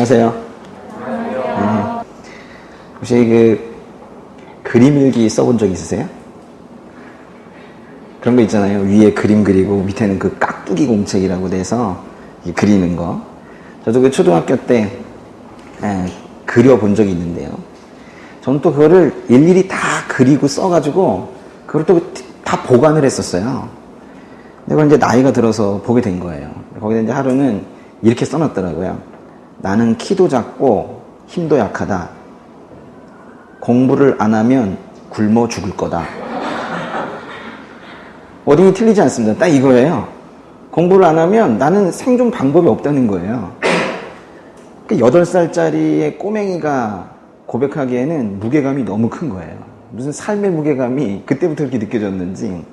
안녕하세요. 네. 혹시 그림 일기 써본 적 있으세요? 그런 거 있잖아요. 위에 그림 그리고 밑에는 그 깍두기 공책이라고 돼서 그리는 거. 저도 그 초등학교 때 그려본 적이 있는데요. 저는 또 그거를 일일이 다 그리고 써가지고 그걸 또 다 보관을 했었어요. 근데 그걸 이제 나이가 들어서 보게 된 거예요. 거기다 이제 하루는 이렇게 써놨더라고요. 나는 키도 작고 힘도 약하다. 공부를 안 하면 굶어 죽을 거다. 어딘이 틀리지 않습니다. 딱 이거예요. 공부를 안 하면 나는 생존 방법이 없다는 거예요. 8살짜리의 꼬맹이가 고백하기에는 무게감이 너무 큰 거예요. 무슨 삶의 무게감이 그때부터 그렇게 느껴졌는지.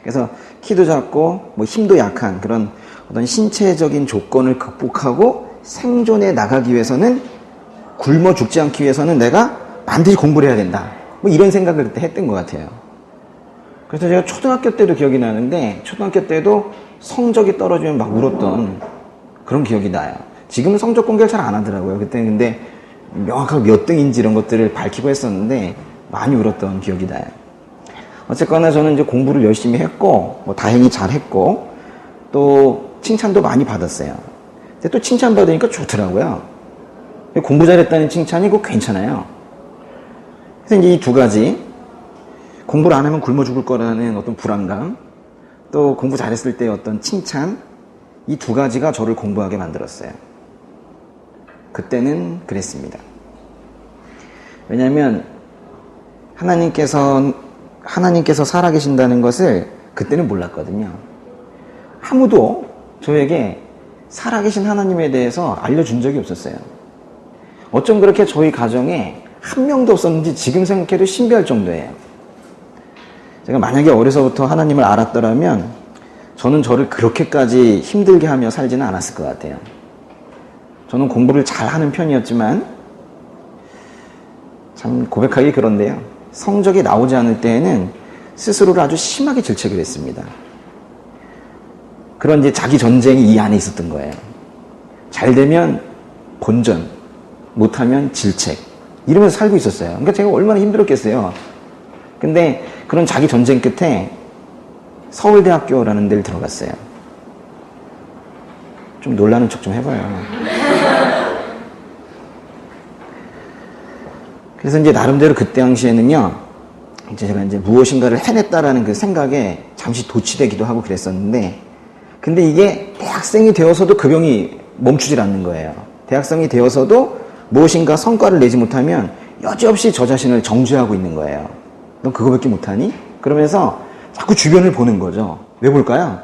그래서 키도 작고 뭐 힘도 약한 그런 어떤 신체적인 조건을 극복하고 생존해 나가기 위해서는, 굶어 죽지 않기 위해서는 내가 반드시 공부를 해야 된다. 뭐 이런 생각을 그때 했던 것 같아요. 그래서 제가 초등학교 때도 기억이 나는데, 초등학교 때도 성적이 떨어지면 막 울었던 그런 기억이 나요. 지금은 성적 공개를 잘 안 하더라고요. 그때는 근데 명확하게 몇 등인지 이런 것들을 밝히고 했었는데 많이 울었던 기억이 나요. 어쨌거나 저는 이제 공부를 열심히 했고, 뭐 다행히 잘 했고, 또 칭찬도 많이 받았어요. 근데 또 칭찬받으니까 좋더라고요. 공부 잘했다는 칭찬이 그거 괜찮아요. 그래서 이제 이 두 가지, 공부를 안 하면 굶어 죽을 거라는 어떤 불안감, 또 공부 잘했을 때 어떤 칭찬, 이 두 가지가 저를 공부하게 만들었어요. 그때는 그랬습니다. 왜냐하면 하나님께서 살아계신다는 것을 그때는 몰랐거든요. 아무도 저에게 살아계신 하나님에 대해서 알려준 적이 없었어요. 어쩜 그렇게 저희 가정에 한 명도 없었는지 지금 생각해도 신비할 정도예요. 제가 만약에 어려서부터 하나님을 알았더라면 저는 저를 그렇게까지 힘들게 하며 살지는 않았을 것 같아요. 저는 공부를 잘하는 편이었지만, 참 고백하기 그런데요, 성적이 나오지 않을 때에는 스스로를 아주 심하게 질책을 했습니다. 그런 이제 자기 전쟁이 이 안에 있었던 거예요. 잘 되면 본전, 못하면 질책, 이러면서 살고 있었어요. 그러니까 제가 얼마나 힘들었겠어요. 근데 그런 자기 전쟁 끝에 서울대학교라는 데를 들어갔어요. 좀 놀라는 척 좀 해봐요. 그래서 이제 나름대로 그때 당시에는요, 이제 제가 이제 무엇인가를 해냈다라는 그 생각에 잠시 도취되기도 하고 그랬었는데, 근데 이게 대학생이 되어서도 그 병이 멈추질 않는 거예요. 대학생이 되어서도 무엇인가 성과를 내지 못하면 여지없이 저 자신을 정죄하고 있는 거예요. 넌 그거밖에 못하니? 그러면서 자꾸 주변을 보는 거죠. 왜 볼까요?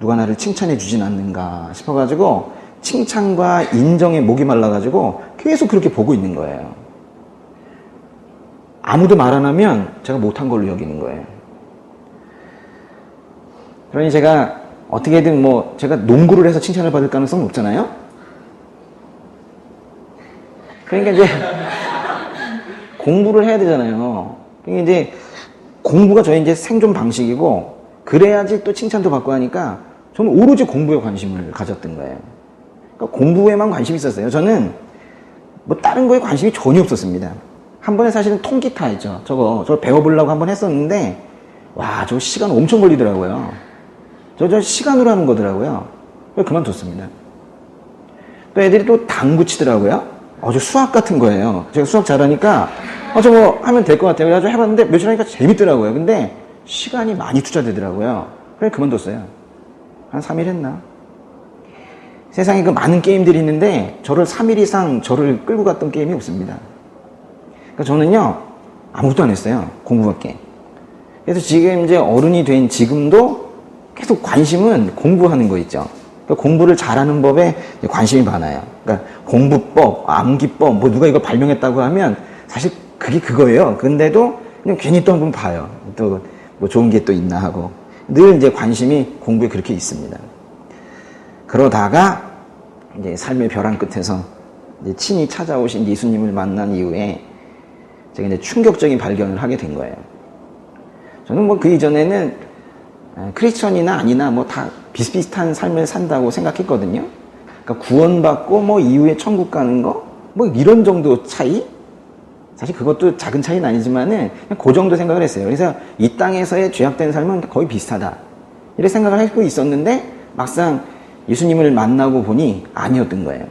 누가 나를 칭찬해 주진 않는가 싶어가지고 칭찬과 인정에 목이 말라가지고 계속 그렇게 보고 있는 거예요. 아무도 말 안 하면 제가 못한 걸로 여기는 거예요. 그러니 제가 어떻게든 제가 농구를 해서 칭찬을 받을 가능성은 없잖아요? 그러니까 이제 공부를 해야 되잖아요. 그러니까 이제 공부가 저희 이제 생존 방식이고, 그래야지 또 칭찬도 받고 하니까 저는 오로지 공부에 관심을 가졌던 거예요. 그러니까 공부에만 관심이 있었어요. 저는 다른 거에 관심이 전혀 없었습니다. 한 번에 사실은 통기타 있죠. 저거 배워보려고 한 번 했었는데, 와, 저 시간 엄청 걸리더라고요. 저 시간으로 하는 거더라고요. 그래서 그만뒀습니다. 또 애들이 또 당구 치더라고요. 저 수학 같은 거예요. 제가 수학 잘하니까, 저거 하면 될 것 같아요. 그래가지고 해봤는데 며칠 하니까 재밌더라고요. 근데 시간이 많이 투자되더라고요. 그래서 그만뒀어요. 한 3일 했나? 세상에 그 많은 게임들이 있는데 저를 3일 이상 저를 끌고 갔던 게임이 없습니다. 그러니까 저는요, 아무것도 안 했어요. 공부밖에. 그래서 지금 이제 어른이 된 지금도 계속 관심은 공부하는 거 있죠. 그러니까 공부를 잘하는 법에 관심이 많아요. 그러니까 공부법, 암기법, 누가 이거 발명했다고 하면 사실 그게 그거예요. 근데도 그냥 괜히 또 한번 봐요. 또 좋은 게 또 있나 하고. 늘 이제 관심이 공부에 그렇게 있습니다. 그러다가 이제 삶의 벼랑 끝에서 이제 친히 찾아오신 예수님을 만난 이후에 제가 이제 충격적인 발견을 하게 된 거예요. 저는 그 이전에는 크리스천이나 아니나 다 비슷비슷한 삶을 산다고 생각했거든요. 그러니까 구원받고 뭐 이후에 천국 가는 거? 뭐 이런 정도 차이? 사실 그것도 작은 차이는 아니지만은 그냥 그 정도 생각을 했어요. 그래서 이 땅에서의 죄악된 삶은 거의 비슷하다. 이렇게 생각을 하고 있었는데 막상 예수님을 만나고 보니 아니었던 거예요.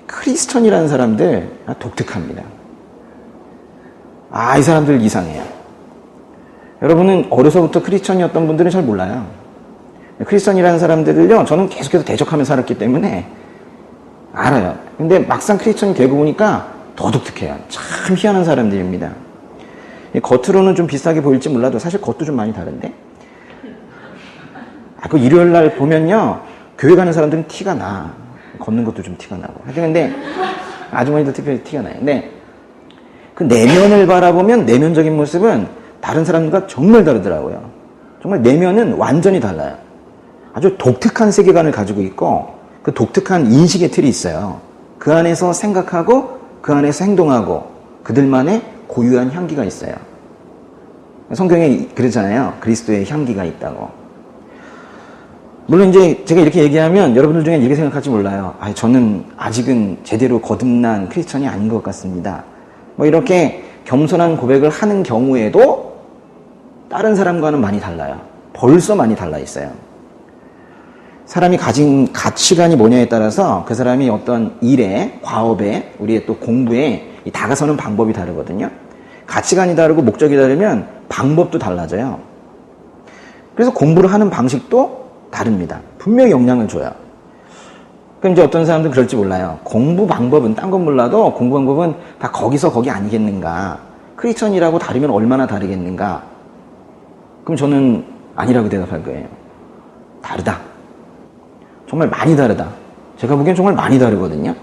크리스천이라는 사람들 독특합니다. 이 사람들 이상해요. 여러분은 어려서부터 크리스천이었던 분들은 잘 몰라요. 크리스천이라는 사람들을요, 저는 계속해서 대적하며 살았기 때문에 알아요. 근데 막상 크리스천이 되고 보니까 더 독특해요. 참 희한한 사람들입니다. 겉으로는 좀 비슷하게 보일지 몰라도 사실 겉도 좀 많이 다른데? 그 일요일 날 보면요, 교회 가는 사람들은 티가 나. 걷는 것도 좀 티가 나고. 하여튼 근데 아주머니도 특별히 티가 나요. 근데 그 내면을 바라보면 내면적인 모습은 다른 사람과 정말 다르더라고요. 정말 내면은 완전히 달라요. 아주 독특한 세계관을 가지고 있고 그 독특한 인식의 틀이 있어요. 그 안에서 생각하고 그 안에서 행동하고 그들만의 고유한 향기가 있어요. 성경에 그러잖아요. 그리스도의 향기가 있다고. 물론 이제 제가 이렇게 얘기하면 여러분들 중에 이렇게 생각할지 몰라요. 저는 아직은 제대로 거듭난 크리스천이 아닌 것 같습니다. 뭐 이렇게 겸손한 고백을 하는 경우에도 다른 사람과는 많이 달라요. 벌써 많이 달라 있어요. 사람이 가진 가치관이 뭐냐에 따라서 그 사람이 어떤 일에, 과업에, 우리의 또 공부에 다가서는 방법이 다르거든요. 가치관이 다르고 목적이 다르면 방법도 달라져요. 그래서 공부를 하는 방식도 다릅니다. 분명히 영향을 줘요. 그럼 이제 어떤 사람들은 그럴지 몰라요. 공부 방법은 딴 건 몰라도 공부 방법은 다 거기서 거기 아니겠는가. 크리스천이라고 다르면 얼마나 다르겠는가. 그럼 저는 아니라고 대답할 거예요. 다르다. 정말 많이 다르다. 제가 보기엔 정말 많이 다르거든요.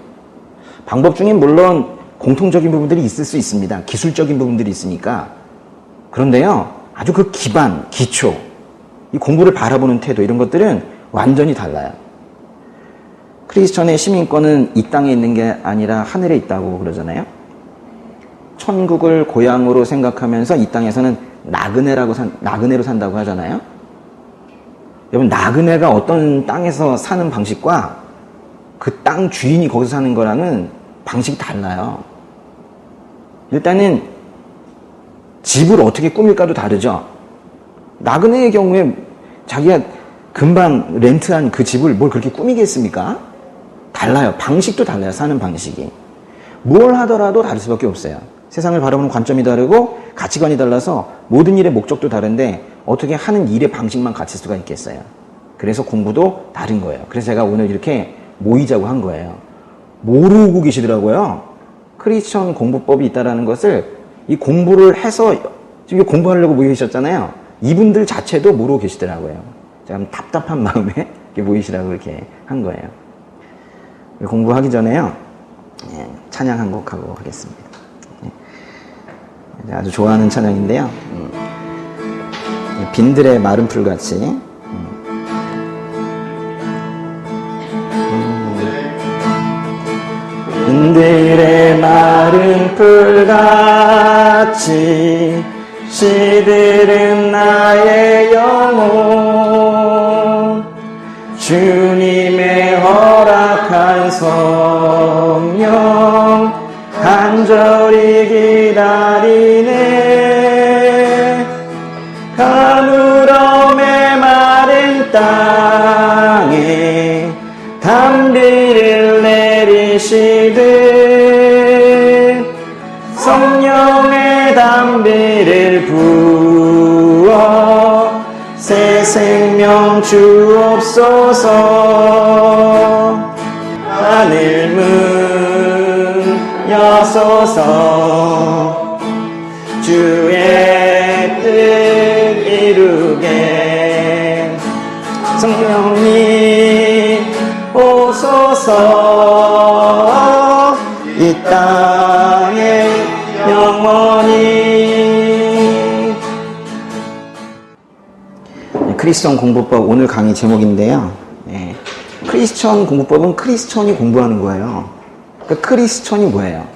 방법 중에 물론 공통적인 부분들이 있을 수 있습니다. 기술적인 부분들이 있으니까. 그런데요, 아주 그 기반, 기초, 이 공부를 바라보는 태도 이런 것들은 완전히 달라요. 크리스천의 시민권은 이 땅에 있는 게 아니라 하늘에 있다고 그러잖아요. 천국을 고향으로 생각하면서 이 땅에서는 나그네로 산다고 하잖아요. 여러분, 나그네가 어떤 땅에서 사는 방식과 그 땅 주인이 거기서 사는 거랑은 방식이 달라요. 일단은 집을 어떻게 꾸밀까도 다르죠. 나그네의 경우에 자기가 금방 렌트한 그 집을 뭘 그렇게 꾸미겠습니까? 달라요. 방식도 달라요. 사는 방식이. 뭘 하더라도 다를 수밖에 없어요. 세상을 바라보는 관점이 다르고 가치관이 달라서 모든 일의 목적도 다른데 어떻게 하는 일의 방식만 같을 수가 있겠어요. 그래서 공부도 다른 거예요. 그래서 제가 오늘 이렇게 모이자고 한 거예요. 모르고 계시더라고요. 크리스천 공부법이 있다는 것을 이 공부를 해서 지금 공부하려고 모이셨잖아요. 이분들 자체도 모르고 계시더라고요. 제가 답답한 마음에 이렇게 모이시라고 이렇게 한 거예요. 공부하기 전에요, 찬양 한 곡 하고 하겠습니다. 아주 좋아하는 찬양인데요. 빈들의 마른 풀같이. 빈들의 마른 풀같이 시들은 나의 영혼 주님의 허락한 성령 간절히 기다리네. 가물음의 마른 땅에 담비를 내리시듯 성령의 담비를 부어 새 생명 주옵소서. 하늘 문 여소서 주의 뜻 이루게 성령님 오소서 이 땅에 영원히. 크리스천 공부법 오늘 강의 제목인데요. 크리스천 공부법은 크리스천이 공부하는 거예요. 그러니까 크리스천이 뭐예요?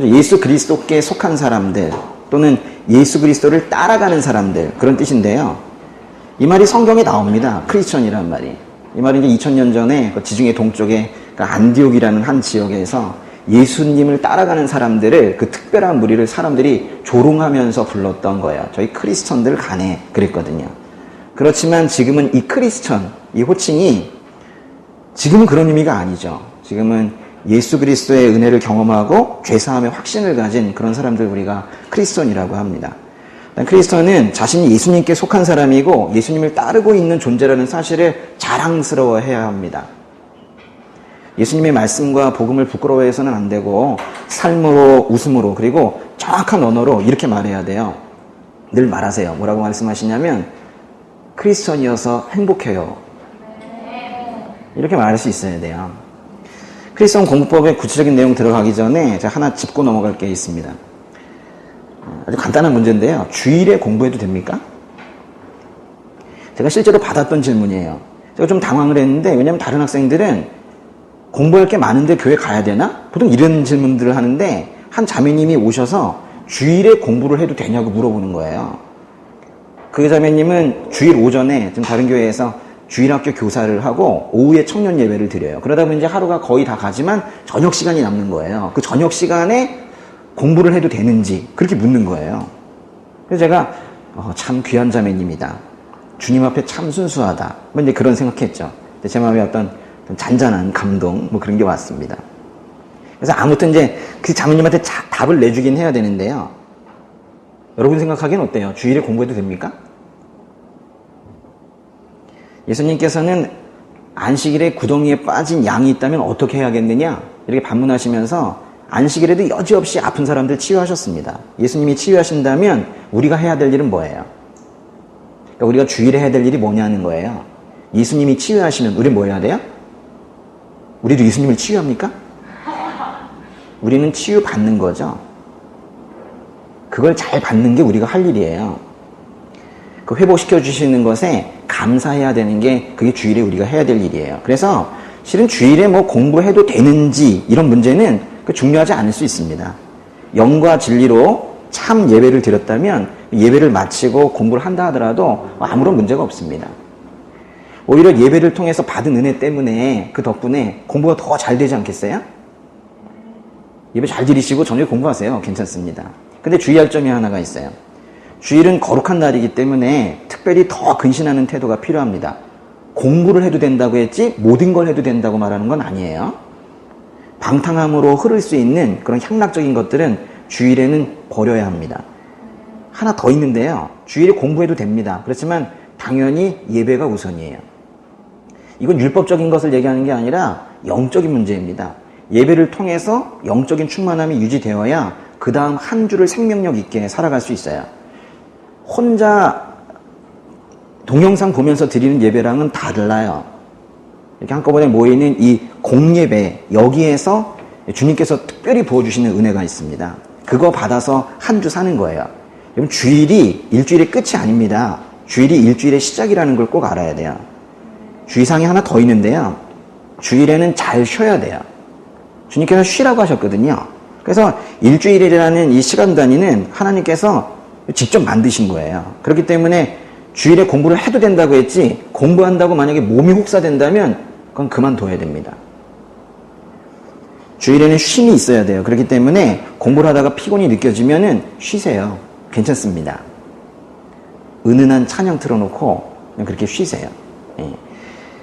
예수 그리스도께 속한 사람들 또는 예수 그리스도를 따라가는 사람들, 그런 뜻인데요. 이 말이 성경에 나옵니다. 크리스천이란 말이. 이 말은 이제 2000년 전에 그 지중해 동쪽에 그 안디옥이라는 한 지역에서 예수님을 따라가는 사람들을, 그 특별한 무리를 사람들이 조롱하면서 불렀던 거예요. 저희 크리스천들 가네, 그랬거든요. 그렇지만 지금은 이 크리스천, 이 호칭이 지금은 그런 의미가 아니죠. 지금은 예수 그리스도의 은혜를 경험하고 죄사함의 확신을 가진 그런 사람들 우리가 크리스천이라고 합니다. 크리스천은 자신이 예수님께 속한 사람이고 예수님을 따르고 있는 존재라는 사실을 자랑스러워해야 합니다. 예수님의 말씀과 복음을 부끄러워해서는 안 되고 삶으로, 웃음으로, 그리고 정확한 언어로 이렇게 말해야 돼요. 늘 말하세요. 뭐라고 말씀하시냐면 크리스천이어서 행복해요. 이렇게 말할 수 있어야 돼요. 크리스천 공부법의 구체적인 내용 들어가기 전에 제가 하나 짚고 넘어갈 게 있습니다. 아주 간단한 문제인데요. 주일에 공부해도 됩니까? 제가 실제로 받았던 질문이에요. 제가 좀 당황을 했는데, 왜냐하면 다른 학생들은 공부할 게 많은데 교회 가야 되나? 보통 이런 질문들을 하는데, 한 자매님이 오셔서 주일에 공부를 해도 되냐고 물어보는 거예요. 그 자매님은 주일 오전에 지금 다른 교회에서 주일학교 교사를 하고 오후에 청년 예배를 드려요. 그러다 보니 이제 하루가 거의 다 가지만 저녁 시간이 남는 거예요. 그 저녁 시간에 공부를 해도 되는지 그렇게 묻는 거예요. 그래서 제가 참 귀한 자매님이다. 주님 앞에 참 순수하다. 뭐 이제 그런 생각했죠. 제 마음에 어떤 잔잔한 감동 뭐 그런 게 왔습니다. 그래서 아무튼 이제 그 자매님한테 답을 내주긴 해야 되는데요. 여러분 생각하기엔 어때요? 주일에 공부해도 됩니까? 예수님께서는 안식일에 구덩이에 빠진 양이 있다면 어떻게 해야겠느냐? 이렇게 반문하시면서 안식일에도 여지없이 아픈 사람들 치유하셨습니다. 예수님이 치유하신다면 우리가 해야 될 일은 뭐예요? 그러니까 우리가 주일에 해야 될 일이 뭐냐는 거예요. 예수님이 치유하시면 우리 뭐 해야 돼요? 우리도 예수님을 치유합니까? 우리는 치유받는 거죠. 그걸 잘 받는 게 우리가 할 일이에요. 그 회복시켜 주시는 것에 감사해야 되는 게 그게 주일에 우리가 해야 될 일이에요. 그래서 실은 주일에 뭐 공부해도 되는지 이런 문제는 중요하지 않을 수 있습니다. 영과 진리로 참 예배를 드렸다면 예배를 마치고 공부를 한다 하더라도 아무런 문제가 없습니다. 오히려 예배를 통해서 받은 은혜 때문에 그 덕분에 공부가 더 잘 되지 않겠어요? 예배 잘 드리시고 저녁에 공부하세요. 괜찮습니다. 근데 주의할 점이 하나가 있어요. 주일은 거룩한 날이기 때문에 특별히 더 근신하는 태도가 필요합니다. 공부를 해도 된다고 했지 모든 걸 해도 된다고 말하는 건 아니에요. 방탕함으로 흐를 수 있는 그런 향락적인 것들은 주일에는 버려야 합니다. 하나 더 있는데요. 주일에 공부해도 됩니다. 그렇지만 당연히 예배가 우선이에요. 이건 율법적인 것을 얘기하는 게 아니라 영적인 문제입니다. 예배를 통해서 영적인 충만함이 유지되어야 그 다음 한 주를 생명력 있게 살아갈 수 있어요. 혼자 동영상 보면서 드리는 예배랑은 달라요. 이렇게 한꺼번에 모이는 이 공예배, 여기에서 주님께서 특별히 부어주시는 은혜가 있습니다. 그거 받아서 한 주 사는 거예요. 여러분, 주일이 일주일의 끝이 아닙니다. 주일이 일주일의 시작이라는 걸 꼭 알아야 돼요. 주의사항이 하나 더 있는데요. 주일에는 잘 쉬어야 돼요. 주님께서 쉬라고 하셨거든요. 그래서 일주일이라는 이 시간 단위는 하나님께서 직접 만드신 거예요. 그렇기 때문에 주일에 공부를 해도 된다고 했지 공부한다고 만약에 몸이 혹사된다면 그건 그만둬야 됩니다. 주일에는 쉼이 있어야 돼요. 그렇기 때문에 공부를 하다가 피곤이 느껴지면은 쉬세요. 괜찮습니다. 은은한 찬양 틀어놓고 그냥 그렇게 쉬세요. 예.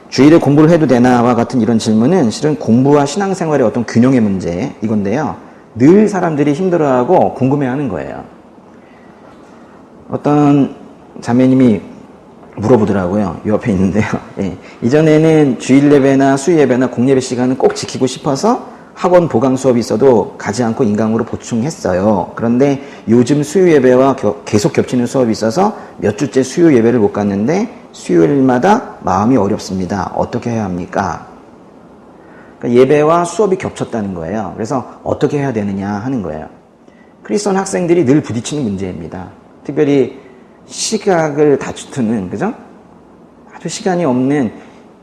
주일에 공부를 해도 되나와 같은 이런 질문은 실은 공부와 신앙생활의 어떤 균형의 문제 이건데요. 늘 사람들이 힘들어하고 궁금해하는 거예요. 어떤 자매님이 물어보더라고요. 이 옆에 있는데요. 예. 이전에는 주일 예배나 수요 예배나 공예배 시간은 꼭 지키고 싶어서 학원 보강 수업이 있어도 가지 않고 인강으로 보충했어요. 그런데 요즘 수요 예배와 계속 겹치는 수업이 있어서 몇 주째 수요 예배를 못 갔는데 수요일마다 마음이 어렵습니다. 어떻게 해야 합니까? 그러니까 예배와 수업이 겹쳤다는 거예요. 그래서 어떻게 해야 되느냐 하는 거예요. 크리스천 학생들이 늘 부딪히는 문제입니다. 특별히 시각을 다투는, 그죠? 아주 시간이 없는,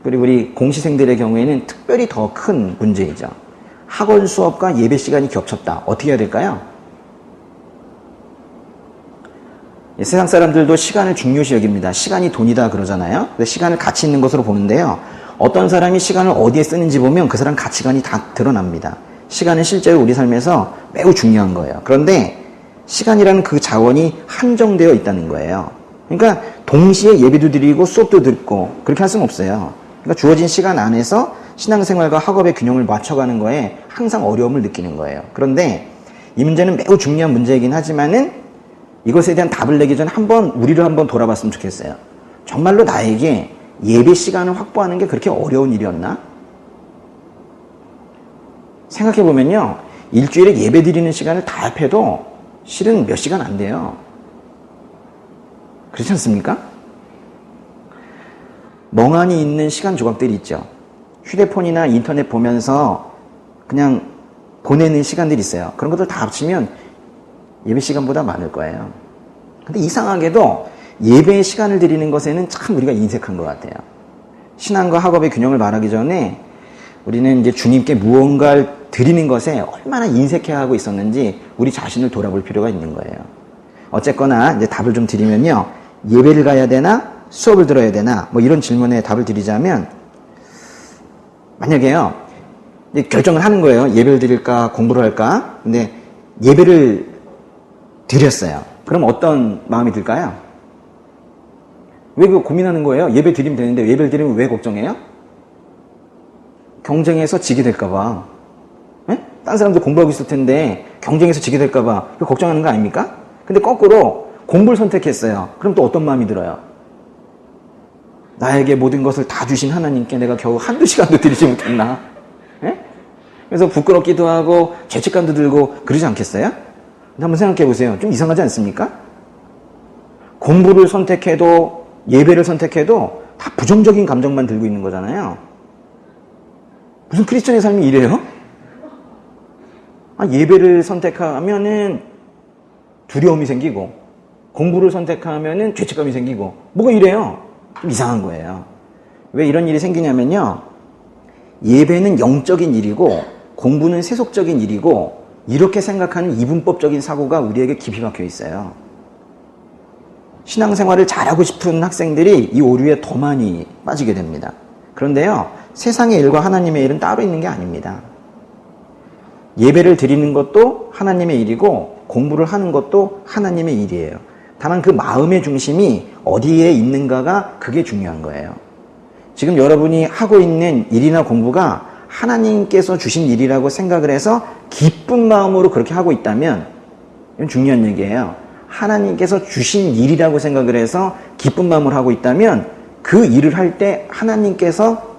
그리고 우리 공시생들의 경우에는 특별히 더 큰 문제이죠. 학원 수업과 예배 시간이 겹쳤다. 어떻게 해야 될까요? 세상 사람들도 시간을 중요시 여깁니다. 시간이 돈이다 그러잖아요. 시간을 가치 있는 것으로 보는데요. 어떤 사람이 시간을 어디에 쓰는지 보면 그 사람 가치관이 다 드러납니다. 시간은 실제로 우리 삶에서 매우 중요한 거예요. 그런데 시간이라는 그 자원이 한정되어 있다는 거예요. 그러니까 동시에 예배도 드리고 수업도 듣고 그렇게 할 수는 없어요. 그러니까 주어진 시간 안에서 신앙생활과 학업의 균형을 맞춰가는 거에 항상 어려움을 느끼는 거예요. 그런데 이 문제는 매우 중요한 문제이긴 하지만은 이것에 대한 답을 내기 전에 우리를 한번 돌아봤으면 좋겠어요. 정말로 나에게 예배 시간을 확보하는 게 그렇게 어려운 일이었나? 생각해보면요. 일주일에 예배 드리는 시간을 다 합해도 실은 몇 시간 안 돼요. 그렇지 않습니까? 멍하니 있는 시간 조각들이 있죠. 휴대폰이나 인터넷 보면서 그냥 보내는 시간들이 있어요. 그런 것들 다 합치면 예배 시간보다 많을 거예요. 근데 이상하게도 예배의 시간을 드리는 것에는 참 우리가 인색한 것 같아요. 신앙과 학업의 균형을 말하기 전에 우리는 이제 주님께 무언가를 드리는 것에 얼마나 인색해하고 있었는지 우리 자신을 돌아볼 필요가 있는 거예요. 어쨌거나 이제 답을 좀 드리면요. 예배를 가야 되나? 수업을 들어야 되나? 뭐 이런 질문에 답을 드리자면 만약에요. 이제 결정을 하는 거예요. 예배를 드릴까? 공부를 할까? 근데 예배를 드렸어요. 그럼 어떤 마음이 들까요? 왜 그거 고민하는 거예요? 예배 드리면 되는데 예배를 드리면 왜 걱정해요? 경쟁에서 지게 될까봐. 딴 사람들 공부하고 있을 텐데 경쟁에서 지게 될까봐 그거 걱정하는 거 아닙니까? 근데 거꾸로 공부를 선택했어요. 그럼 또 어떤 마음이 들어요? 나에게 모든 것을 다 주신 하나님께 내가 겨우 한두 시간도 드리지 못했나? 그래서 부끄럽기도 하고 죄책감도 들고 그러지 않겠어요? 한번 생각해 보세요. 좀 이상하지 않습니까? 공부를 선택해도 예배를 선택해도 다 부정적인 감정만 들고 있는 거잖아요. 무슨 크리스천의 삶이 이래요? 예배를 선택하면은 두려움이 생기고 공부를 선택하면은 죄책감이 생기고 뭐가 이래요? 좀 이상한 거예요. 왜 이런 일이 생기냐면요. 예배는 영적인 일이고 공부는 세속적인 일이고 이렇게 생각하는 이분법적인 사고가 우리에게 깊이 박혀 있어요. 신앙생활을 잘하고 싶은 학생들이 이 오류에 더 많이 빠지게 됩니다. 그런데요. 세상의 일과 하나님의 일은 따로 있는 게 아닙니다. 예배를 드리는 것도 하나님의 일이고 공부를 하는 것도 하나님의 일이에요. 다만 그 마음의 중심이 어디에 있는가가 그게 중요한 거예요. 지금 여러분이 하고 있는 일이나 공부가 하나님께서 주신 일이라고 생각을 해서 기쁜 마음으로 그렇게 하고 있다면 이건 중요한 얘기예요. 하나님께서 주신 일이라고 생각을 해서 기쁜 마음으로 하고 있다면 그 일을 할 때 하나님께서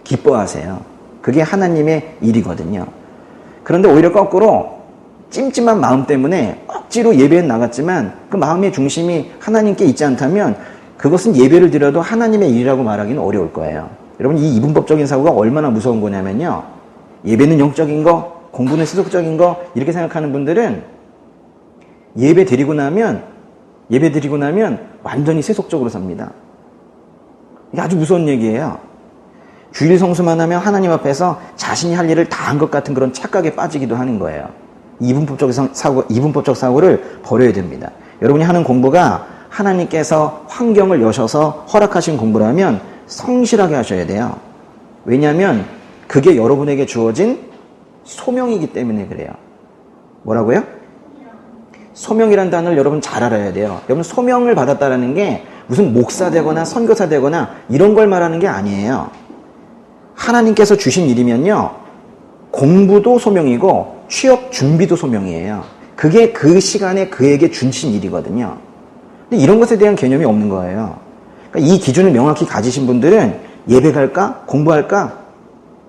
기뻐하세요. 그게 하나님의 일이거든요. 그런데 오히려 거꾸로 찜찜한 마음 때문에 억지로 예배에 나갔지만 그 마음의 중심이 하나님께 있지 않다면 그것은 예배를 드려도 하나님의 일이라고 말하기는 어려울 거예요. 여러분 이 이분법적인 사고가 얼마나 무서운 거냐면요. 예배는 영적인 거, 공부는 세속적인 거 이렇게 생각하는 분들은 예배 드리고 나면 완전히 세속적으로 삽니다. 이게 아주 무서운 얘기예요. 주일 성수만 하면 하나님 앞에서 자신이 할 일을 다 한 것 같은 그런 착각에 빠지기도 하는 거예요. 이분법적 사고를 버려야 됩니다. 여러분이 하는 공부가 하나님께서 환경을 여셔서 허락하신 공부라면 성실하게 하셔야 돼요. 왜냐하면 그게 여러분에게 주어진 소명이기 때문에 그래요. 뭐라고요? 소명이라는 단어를 여러분 잘 알아야 돼요. 여러분 소명을 받았다라는 게 무슨 목사 되거나 선교사 되거나 이런 걸 말하는 게 아니에요. 하나님께서 주신 일이면요. 공부도 소명이고 취업 준비도 소명이에요. 그게 그 시간에 그에게 주신 일이거든요. 근데 이런 것에 대한 개념이 없는 거예요. 그러니까 이 기준을 명확히 가지신 분들은 예배 갈까? 공부할까?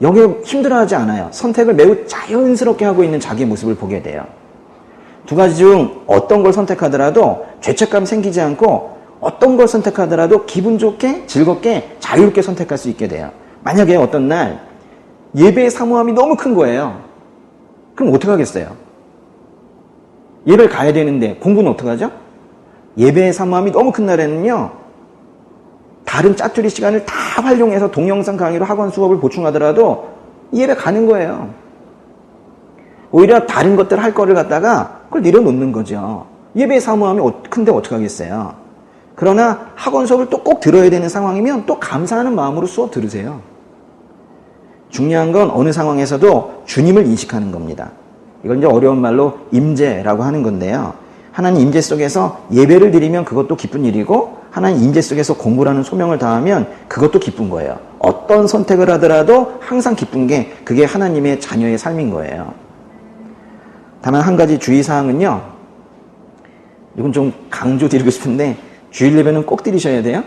여기에 힘들어하지 않아요. 선택을 매우 자연스럽게 하고 있는 자기의 모습을 보게 돼요. 두 가지 중 어떤 걸 선택하더라도 죄책감 생기지 않고 어떤 걸 선택하더라도 기분 좋게 즐겁게 자유롭게 선택할 수 있게 돼요. 만약에 어떤 날 예배의 사모함이 너무 큰 거예요. 그럼 어떻게 하겠어요? 예배를 가야 되는데 공부는 어떻게 하죠? 예배의 사모함이 너무 큰 날에는요. 다른 짜투리 시간을 다 활용해서 동영상 강의로 학원 수업을 보충하더라도 예배 가는 거예요. 오히려 다른 것들 할 거를 갖다가 그걸 내려놓는 거죠. 예배의 사모함이 큰데 어떻게 하겠어요? 그러나 학원 수업을 또 꼭 들어야 되는 상황이면 또 감사하는 마음으로 수업 들으세요. 중요한 건 어느 상황에서도 주님을 인식하는 겁니다. 이걸 이제 어려운 말로 임재라고 하는 건데요. 하나님 임재 속에서 예배를 드리면 그것도 기쁜 일이고 하나님 임재 속에서 공부라는 소명을 다하면 그것도 기쁜 거예요. 어떤 선택을 하더라도 항상 기쁜 게 그게 하나님의 자녀의 삶인 거예요. 다만 한 가지 주의사항은요. 이건 좀 강조드리고 싶은데 주일 예배는 꼭 드리셔야 돼요.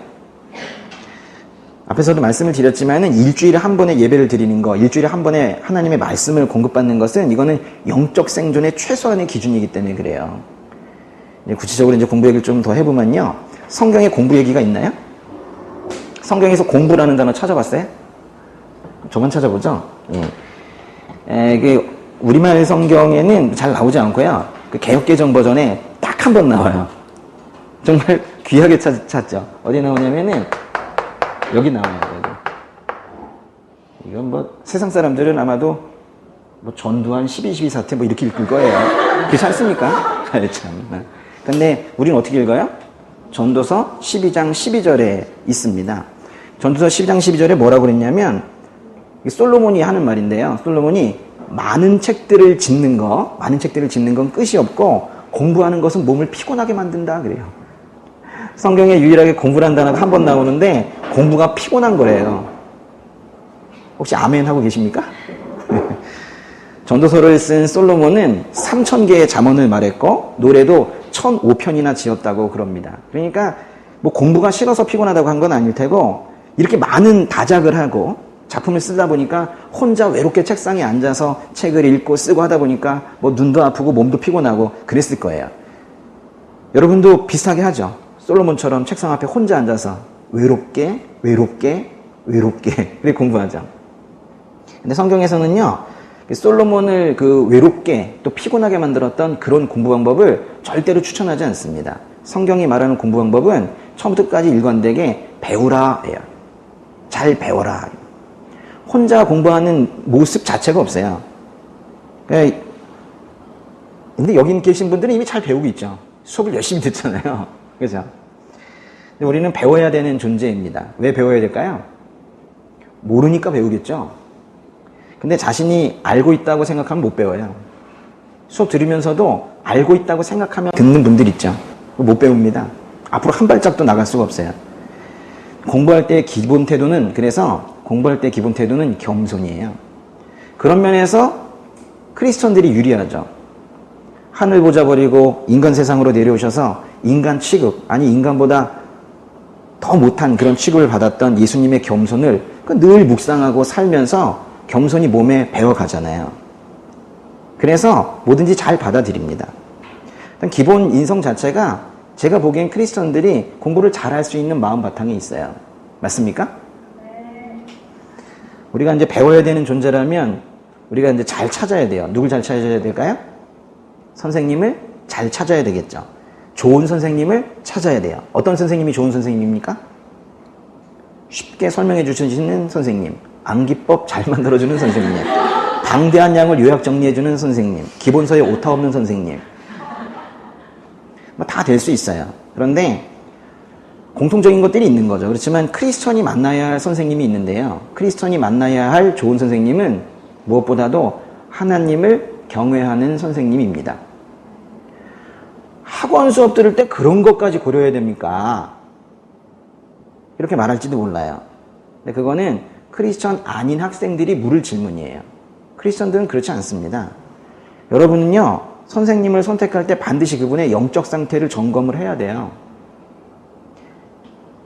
앞에서도 말씀을 드렸지만은 일주일에 한 번에 예배를 드리는 거, 일주일에 한 번에 하나님의 말씀을 공급받는 것은 이거는 영적 생존의 최소한의 기준이기 때문에 그래요. 구체적으로 이제 공부 얘기를 좀 더 해보면요. 성경에 공부 얘기가 있나요? 성경에서 공부라는 단어 찾아봤어요? 저만 찾아보죠? 예. 우리말 성경에는 잘 나오지 않고요. 그 개역개정 버전에 딱 한 번 나와요. 정말 귀하게 찾죠? 어디 나오냐면은 여기 나와요. 여기. 이건 뭐 세상 사람들은 아마도 뭐 전두환 12.12 사태 뭐 이렇게 읽을 거예요. 그렇지 않습니까? 참. 근데 우리는 어떻게 읽어요? 전도서 12장 12절에 있습니다. 전도서 12장 12절에 뭐라고 그랬냐면 솔로몬이 하는 말인데요. 솔로몬이 많은 책들을 짓는 건 끝이 없고 공부하는 것은 몸을 피곤하게 만든다 그래요. 성경에 유일하게 공부란 단어가 한 번 나오는데 공부가 피곤한 거래요. 혹시 아멘 하고 계십니까? 전도서를 쓴 솔로몬은 3,000개의 잠언을 말했고 노래도 1,005편이나 지었다고 그럽니다. 그러니까 뭐 공부가 싫어서 피곤하다고 한 건 아닐 테고 이렇게 많은 다작을 하고 작품을 쓰다 보니까 혼자 외롭게 책상에 앉아서 책을 읽고 쓰고 하다 보니까 뭐 눈도 아프고 몸도 피곤하고 그랬을 거예요. 여러분도 비슷하게 하죠. 솔로몬처럼 책상 앞에 혼자 앉아서 외롭게 그렇게 공부하죠. 근데 성경에서는요, 솔로몬을 그 외롭게 또 피곤하게 만들었던 그런 공부 방법을 절대로 추천하지 않습니다. 성경이 말하는 공부 방법은 처음부터 끝까지 일관되게 배우라 해요. 잘 배워라. 혼자 공부하는 모습 자체가 없어요. 근데 여기 계신 분들은 이미 잘 배우고 있죠. 수업을 열심히 듣잖아요. 그죠? 근데 우리는 배워야 되는 존재입니다. 왜 배워야 될까요? 모르니까 배우겠죠. 근데 자신이 알고 있다고 생각하면 못 배워요. 수업 들으면서도 알고 있다고 생각하면 듣는 분들 있죠. 못 배웁니다. 앞으로 한 발짝도 나갈 수가 없어요. 공부할 때 기본 태도는 겸손이에요. 그런 면에서 크리스천들이 유리하죠. 하늘 보자 버리고 인간 세상으로 내려오셔서 인간 취급, 아니 인간보다 더 못한 그런 취급을 받았던 예수님의 겸손을 늘 묵상하고 살면서 겸손히 몸에 배워가잖아요. 그래서 뭐든지 잘 받아들입니다. 기본 인성 자체가 제가 보기엔 크리스천들이 공부를 잘할 수 있는 마음 바탕에 있어요. 맞습니까? 우리가 이제 배워야 되는 존재라면 우리가 이제 잘 찾아야 돼요. 누굴 잘 찾아야 될까요? 선생님을 잘 찾아야 되겠죠. 좋은 선생님을 찾아야 돼요. 어떤 선생님이 좋은 선생님입니까? 쉽게 설명해 주시는 선생님, 암기법 잘 만들어주는 선생님, 방대한 양을 요약 정리해주는 선생님, 기본서에 오타 없는 선생님, 뭐 다 될 수 있어요. 그런데 공통적인 것들이 있는 거죠. 그렇지만 크리스천이 만나야 할 선생님이 있는데요. 크리스천이 만나야 할 좋은 선생님은 무엇보다도 하나님을 경외하는 선생님입니다. 학원 수업 들을 때 그런 것까지 고려해야 됩니까? 이렇게 말할지도 몰라요. 근데 그거는 크리스천 아닌 학생들이 물을 질문이에요. 크리스천들은 그렇지 않습니다. 여러분은요, 선생님을 선택할 때 반드시 그분의 영적 상태를 점검을 해야 돼요.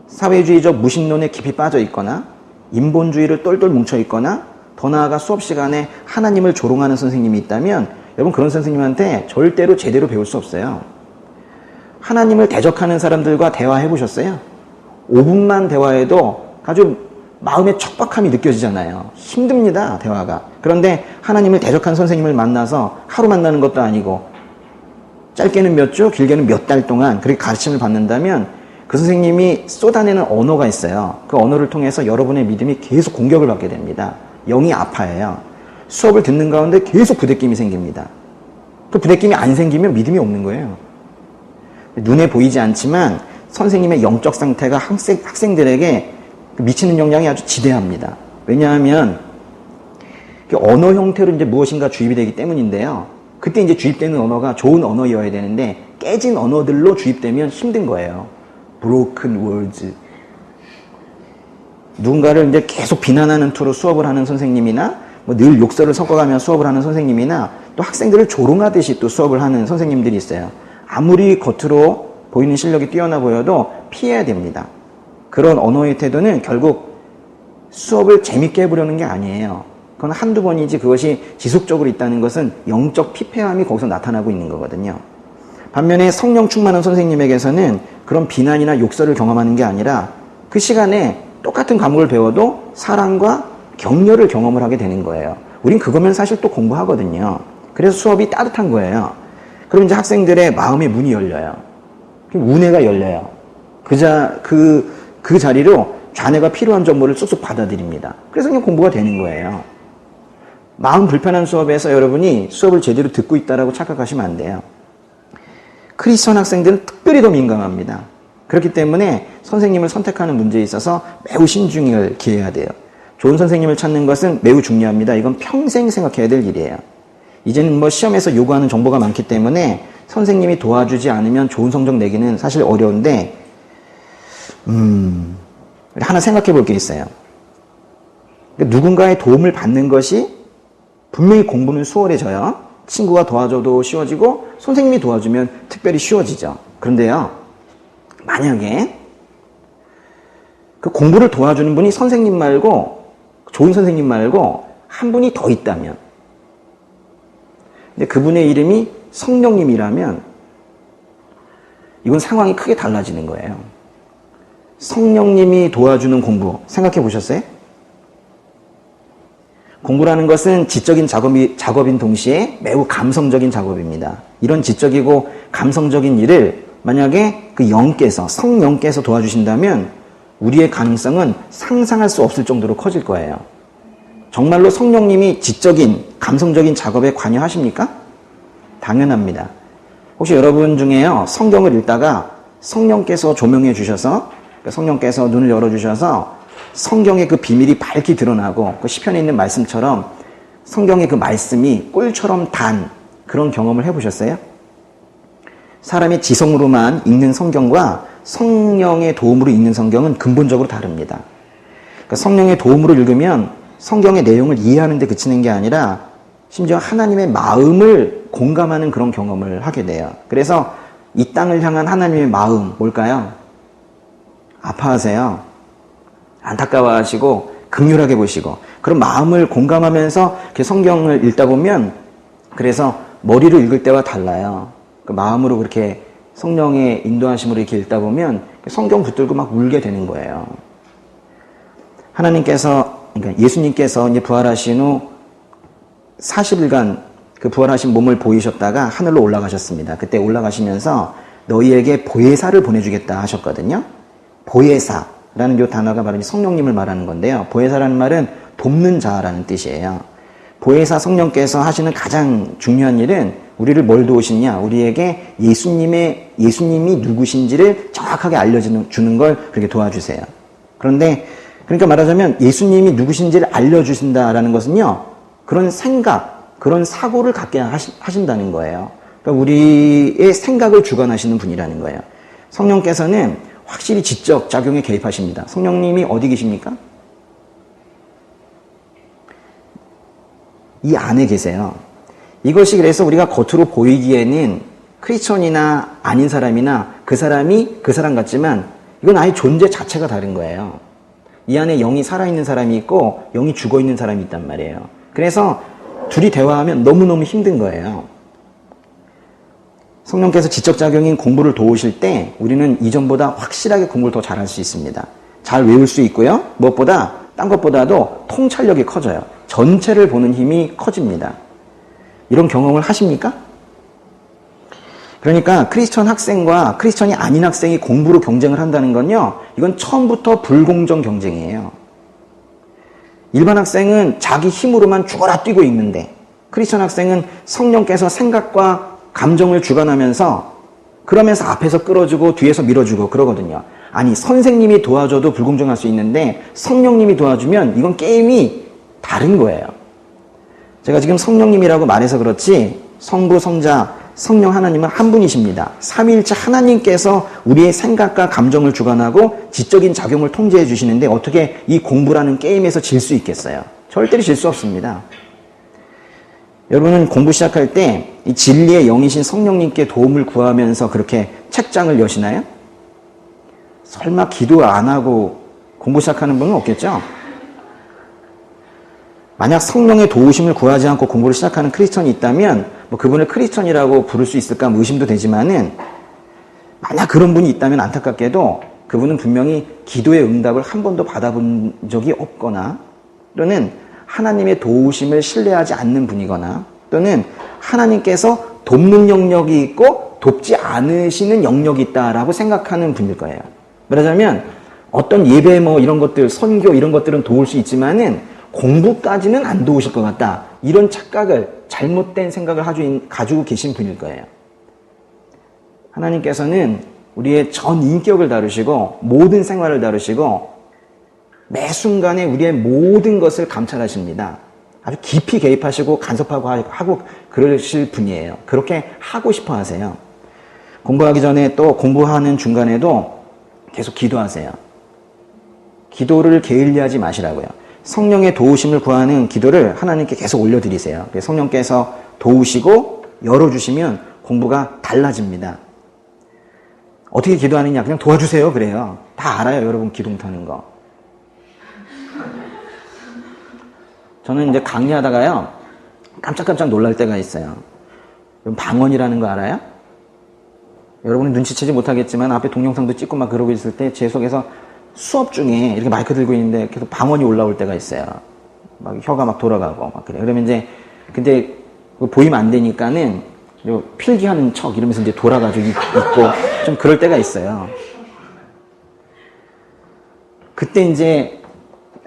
사회주의적 무신론에 깊이 빠져 있거나 인본주의를 똘똘 뭉쳐 있거나 더 나아가 수업 시간에 하나님을 조롱하는 선생님이 있다면 여러분 그런 선생님한테 절대로 제대로 배울 수 없어요. 하나님을 대적하는 사람들과 대화해 보셨어요? 5분만 대화해도 아주 마음의 척박함이 느껴지잖아요. 힘듭니다, 대화가. 그런데 하나님을 대적한 선생님을 만나서 하루 만나는 것도 아니고 짧게는 몇 주, 길게는 몇 달 동안 그렇게 가르침을 받는다면 그 선생님이 쏟아내는 언어가 있어요. 그 언어를 통해서 여러분의 믿음이 계속 공격을 받게 됩니다. 영이 아파해요. 수업을 듣는 가운데 계속 부대낌이 생깁니다. 그 부대낌이 안 생기면 믿음이 없는 거예요. 눈에 보이지 않지만 선생님의 영적 상태가 학생들에게 미치는 영향이 아주 지대합니다. 왜냐하면 언어 형태로 이제 무엇인가 주입이 되기 때문인데요. 그때 이제 주입되는 언어가 좋은 언어여야 되는데 깨진 언어들로 주입되면 힘든 거예요. broken words. 누군가를 이제 계속 비난하는 투로 수업을 하는 선생님이나 뭐 늘 욕설을 섞어가며 수업을 하는 선생님이나 또 학생들을 조롱하듯이 또 수업을 하는 선생님들이 있어요. 아무리 겉으로 보이는 실력이 뛰어나 보여도 피해야 됩니다. 그런 언어의 태도는 결국 수업을 재밌게 해보려는 게 아니에요. 그건 한두 번이지 그것이 지속적으로 있다는 것은 영적 피폐함이 거기서 나타나고 있는 거거든요. 반면에 성령 충만한 선생님에게서는 그런 비난이나 욕설을 경험하는 게 아니라 그 시간에 똑같은 과목을 배워도 사랑과 격려를 경험을 하게 되는 거예요. 우린 그거면 사실 또 공부하거든요. 그래서 수업이 따뜻한 거예요. 그럼 이제 학생들의 마음의 문이 열려요. 운해가 열려요. 그 자리로 자네가 필요한 정보를 쑥쑥 받아들입니다. 그래서 그냥 공부가 되는 거예요. 마음 불편한 수업에서 여러분이 수업을 제대로 듣고 있다라고 착각하시면 안 돼요. 크리스천 학생들은 특별히 더 민감합니다. 그렇기 때문에 선생님을 선택하는 문제에 있어서 매우 신중을 기해야 돼요. 좋은 선생님을 찾는 것은 매우 중요합니다. 이건 평생 생각해야 될 일이에요. 이제는 뭐 시험에서 요구하는 정보가 많기 때문에 선생님이 도와주지 않으면 좋은 성적 내기는 사실 어려운데 하나 생각해 볼 게 있어요. 누군가의 도움을 받는 것이 분명히 공부는 수월해져요. 친구가 도와줘도 쉬워지고 선생님이 도와주면 특별히 쉬워지죠. 그런데요, 만약에 그 공부를 도와주는 분이 선생님 말고 좋은 선생님 말고 한 분이 더 있다면, 근데 그분의 이름이 성령님이라면 이건 상황이 크게 달라지는 거예요. 성령님이 도와주는 공부 생각해 보셨어요? 공부라는 것은 지적인 작업인 동시에 매우 감성적인 작업입니다. 이런 지적이고 감성적인 일을 만약에 그 영께서, 성령께서 도와주신다면 우리의 가능성은 상상할 수 없을 정도로 커질 거예요. 정말로 성령님이 지적인, 감성적인 작업에 관여하십니까? 당연합니다. 혹시 여러분 중에요, 성경을 읽다가 성령께서 조명해 주셔서, 성령께서 눈을 열어주셔서 성경의 그 비밀이 밝게 드러나고 그 시편에 있는 말씀처럼 성경의 그 말씀이 꿀처럼 단 그런 경험을 해보셨어요? 사람의 지성으로만 읽는 성경과 성령의 도움으로 읽는 성경은 근본적으로 다릅니다. 그러니까 성령의 도움으로 읽으면 성경의 내용을 이해하는 데 그치는 게 아니라 심지어 하나님의 마음을 공감하는 그런 경험을 하게 돼요. 그래서 이 땅을 향한 하나님의 마음 뭘까요? 아파하세요. 안타까워하시고 긍휼하게 보시고 그런 마음을 공감하면서 성경을 읽다 보면 그래서 머리로 읽을 때와 달라요. 그 마음으로 그렇게 성령의 인도하심으로 이렇게 읽다 보면 성경 붙들고 막 울게 되는 거예요. 그러니까 예수님께서 이제 부활하신 후 40일간 그 부활하신 몸을 보이셨다가 하늘로 올라가셨습니다. 그때 올라가시면서 너희에게 보혜사를 보내주겠다 하셨거든요. 보혜사라는 이 단어가 바로 성령님을 말하는 건데요. 보혜사라는 말은 돕는 자라는 뜻이에요. 보혜사 성령께서 하시는 가장 중요한 일은 우리를 뭘 도우시냐? 우리에게 예수님이 누구신지를 정확하게 알려주는 걸 그렇게 도와주세요. 그러니까 말하자면 예수님이 누구신지를 알려주신다라는 것은요, 그런 생각, 그런 사고를 갖게 하신다는 거예요. 그러니까 우리의 생각을 주관하시는 분이라는 거예요. 성령께서는 확실히 지적 작용에 개입하십니다. 성령님이 어디 계십니까? 이 안에 계세요. 이것이 그래서 우리가 겉으로 보이기에는 크리스천이나 아닌 사람이나 그 사람이 그 사람 같지만 이건 아예 존재 자체가 다른 거예요. 이 안에 영이 살아있는 사람이 있고 영이 죽어있는 사람이 있단 말이에요. 그래서 둘이 대화하면 너무너무 힘든 거예요. 성령께서 지적작용인 공부를 도우실 때 우리는 이전보다 확실하게 공부를 더 잘할 수 있습니다. 잘 외울 수 있고요. 무엇보다 딴 것보다도 통찰력이 커져요. 전체를 보는 힘이 커집니다. 이런 경험을 하십니까? 그러니까 크리스천 학생과 크리스천이 아닌 학생이 공부로 경쟁을 한다는 건요, 이건 처음부터 불공정 경쟁이에요. 일반 학생은 자기 힘으로만 죽어라 뛰고 있는데 크리스천 학생은 성령께서 생각과 감정을 주관하면서 그러면서 앞에서 끌어주고 뒤에서 밀어주고 그러거든요. 아니, 선생님이 도와줘도 불공정할 수 있는데 성령님이 도와주면 이건 게임이 다른 거예요. 제가 지금 성령님이라고 말해서 그렇지 성부, 성자, 성령 하나님은 한 분이십니다. 삼위일체 하나님께서 우리의 생각과 감정을 주관하고 지적인 작용을 통제해 주시는데 어떻게 이 공부라는 게임에서 질 수 있겠어요? 절대로 질 수 없습니다. 여러분은 공부 시작할 때 이 진리의 영이신 성령님께 도움을 구하면서 그렇게 책장을 여시나요? 설마 기도 안 하고 공부 시작하는 분은 없겠죠? 만약 성령의 도우심을 구하지 않고 공부를 시작하는 크리스천이 있다면 뭐 그분을 크리스천이라고 부를 수 있을까 의심도 되지만은 만약 그런 분이 있다면 안타깝게도 그분은 분명히 기도의 응답을 한 번도 받아본 적이 없거나 또는 하나님의 도우심을 신뢰하지 않는 분이거나 또는 하나님께서 돕는 영역이 있고 돕지 않으시는 영역이 있다라고 생각하는 분일 거예요. 말하자면 어떤 예배 뭐 이런 것들, 선교 이런 것들은 도울 수 있지만은 공부까지는 안 도우실 것 같다. 이런 착각을, 잘못된 생각을 가지고 계신 분일 거예요. 하나님께서는 우리의 전 인격을 다루시고 모든 생활을 다루시고 매 순간에 우리의 모든 것을 감찰하십니다. 아주 깊이 개입하시고 간섭하고 그러실 분이에요. 그렇게 하고 싶어 하세요. 공부하기 전에 또 공부하는 중간에도 계속 기도하세요. 기도를 게을리하지 마시라고요. 성령의 도우심을 구하는 기도를 하나님께 계속 올려드리세요. 성령께서 도우시고 열어주시면 공부가 달라집니다. 어떻게 기도하느냐? 그냥 도와주세요. 그래요. 다 알아요. 여러분 기도 못하는 거. 저는 이제 강의하다가요. 깜짝깜짝 놀랄 때가 있어요. 여러분 방언이라는 거 알아요? 여러분은 눈치채지 못하겠지만 앞에 동영상도 찍고 막 그러고 있을 때 제 속에서 수업 중에 이렇게 마이크 들고 있는데 계속 방언이 올라올 때가 있어요. 막 혀가 막 돌아가고 막 그래. 그러면 이제 근데 보이면 안 되니까는 필기하는 척 이러면서 이제 돌아가지고 있고 좀 그럴 때가 있어요. 그때 이제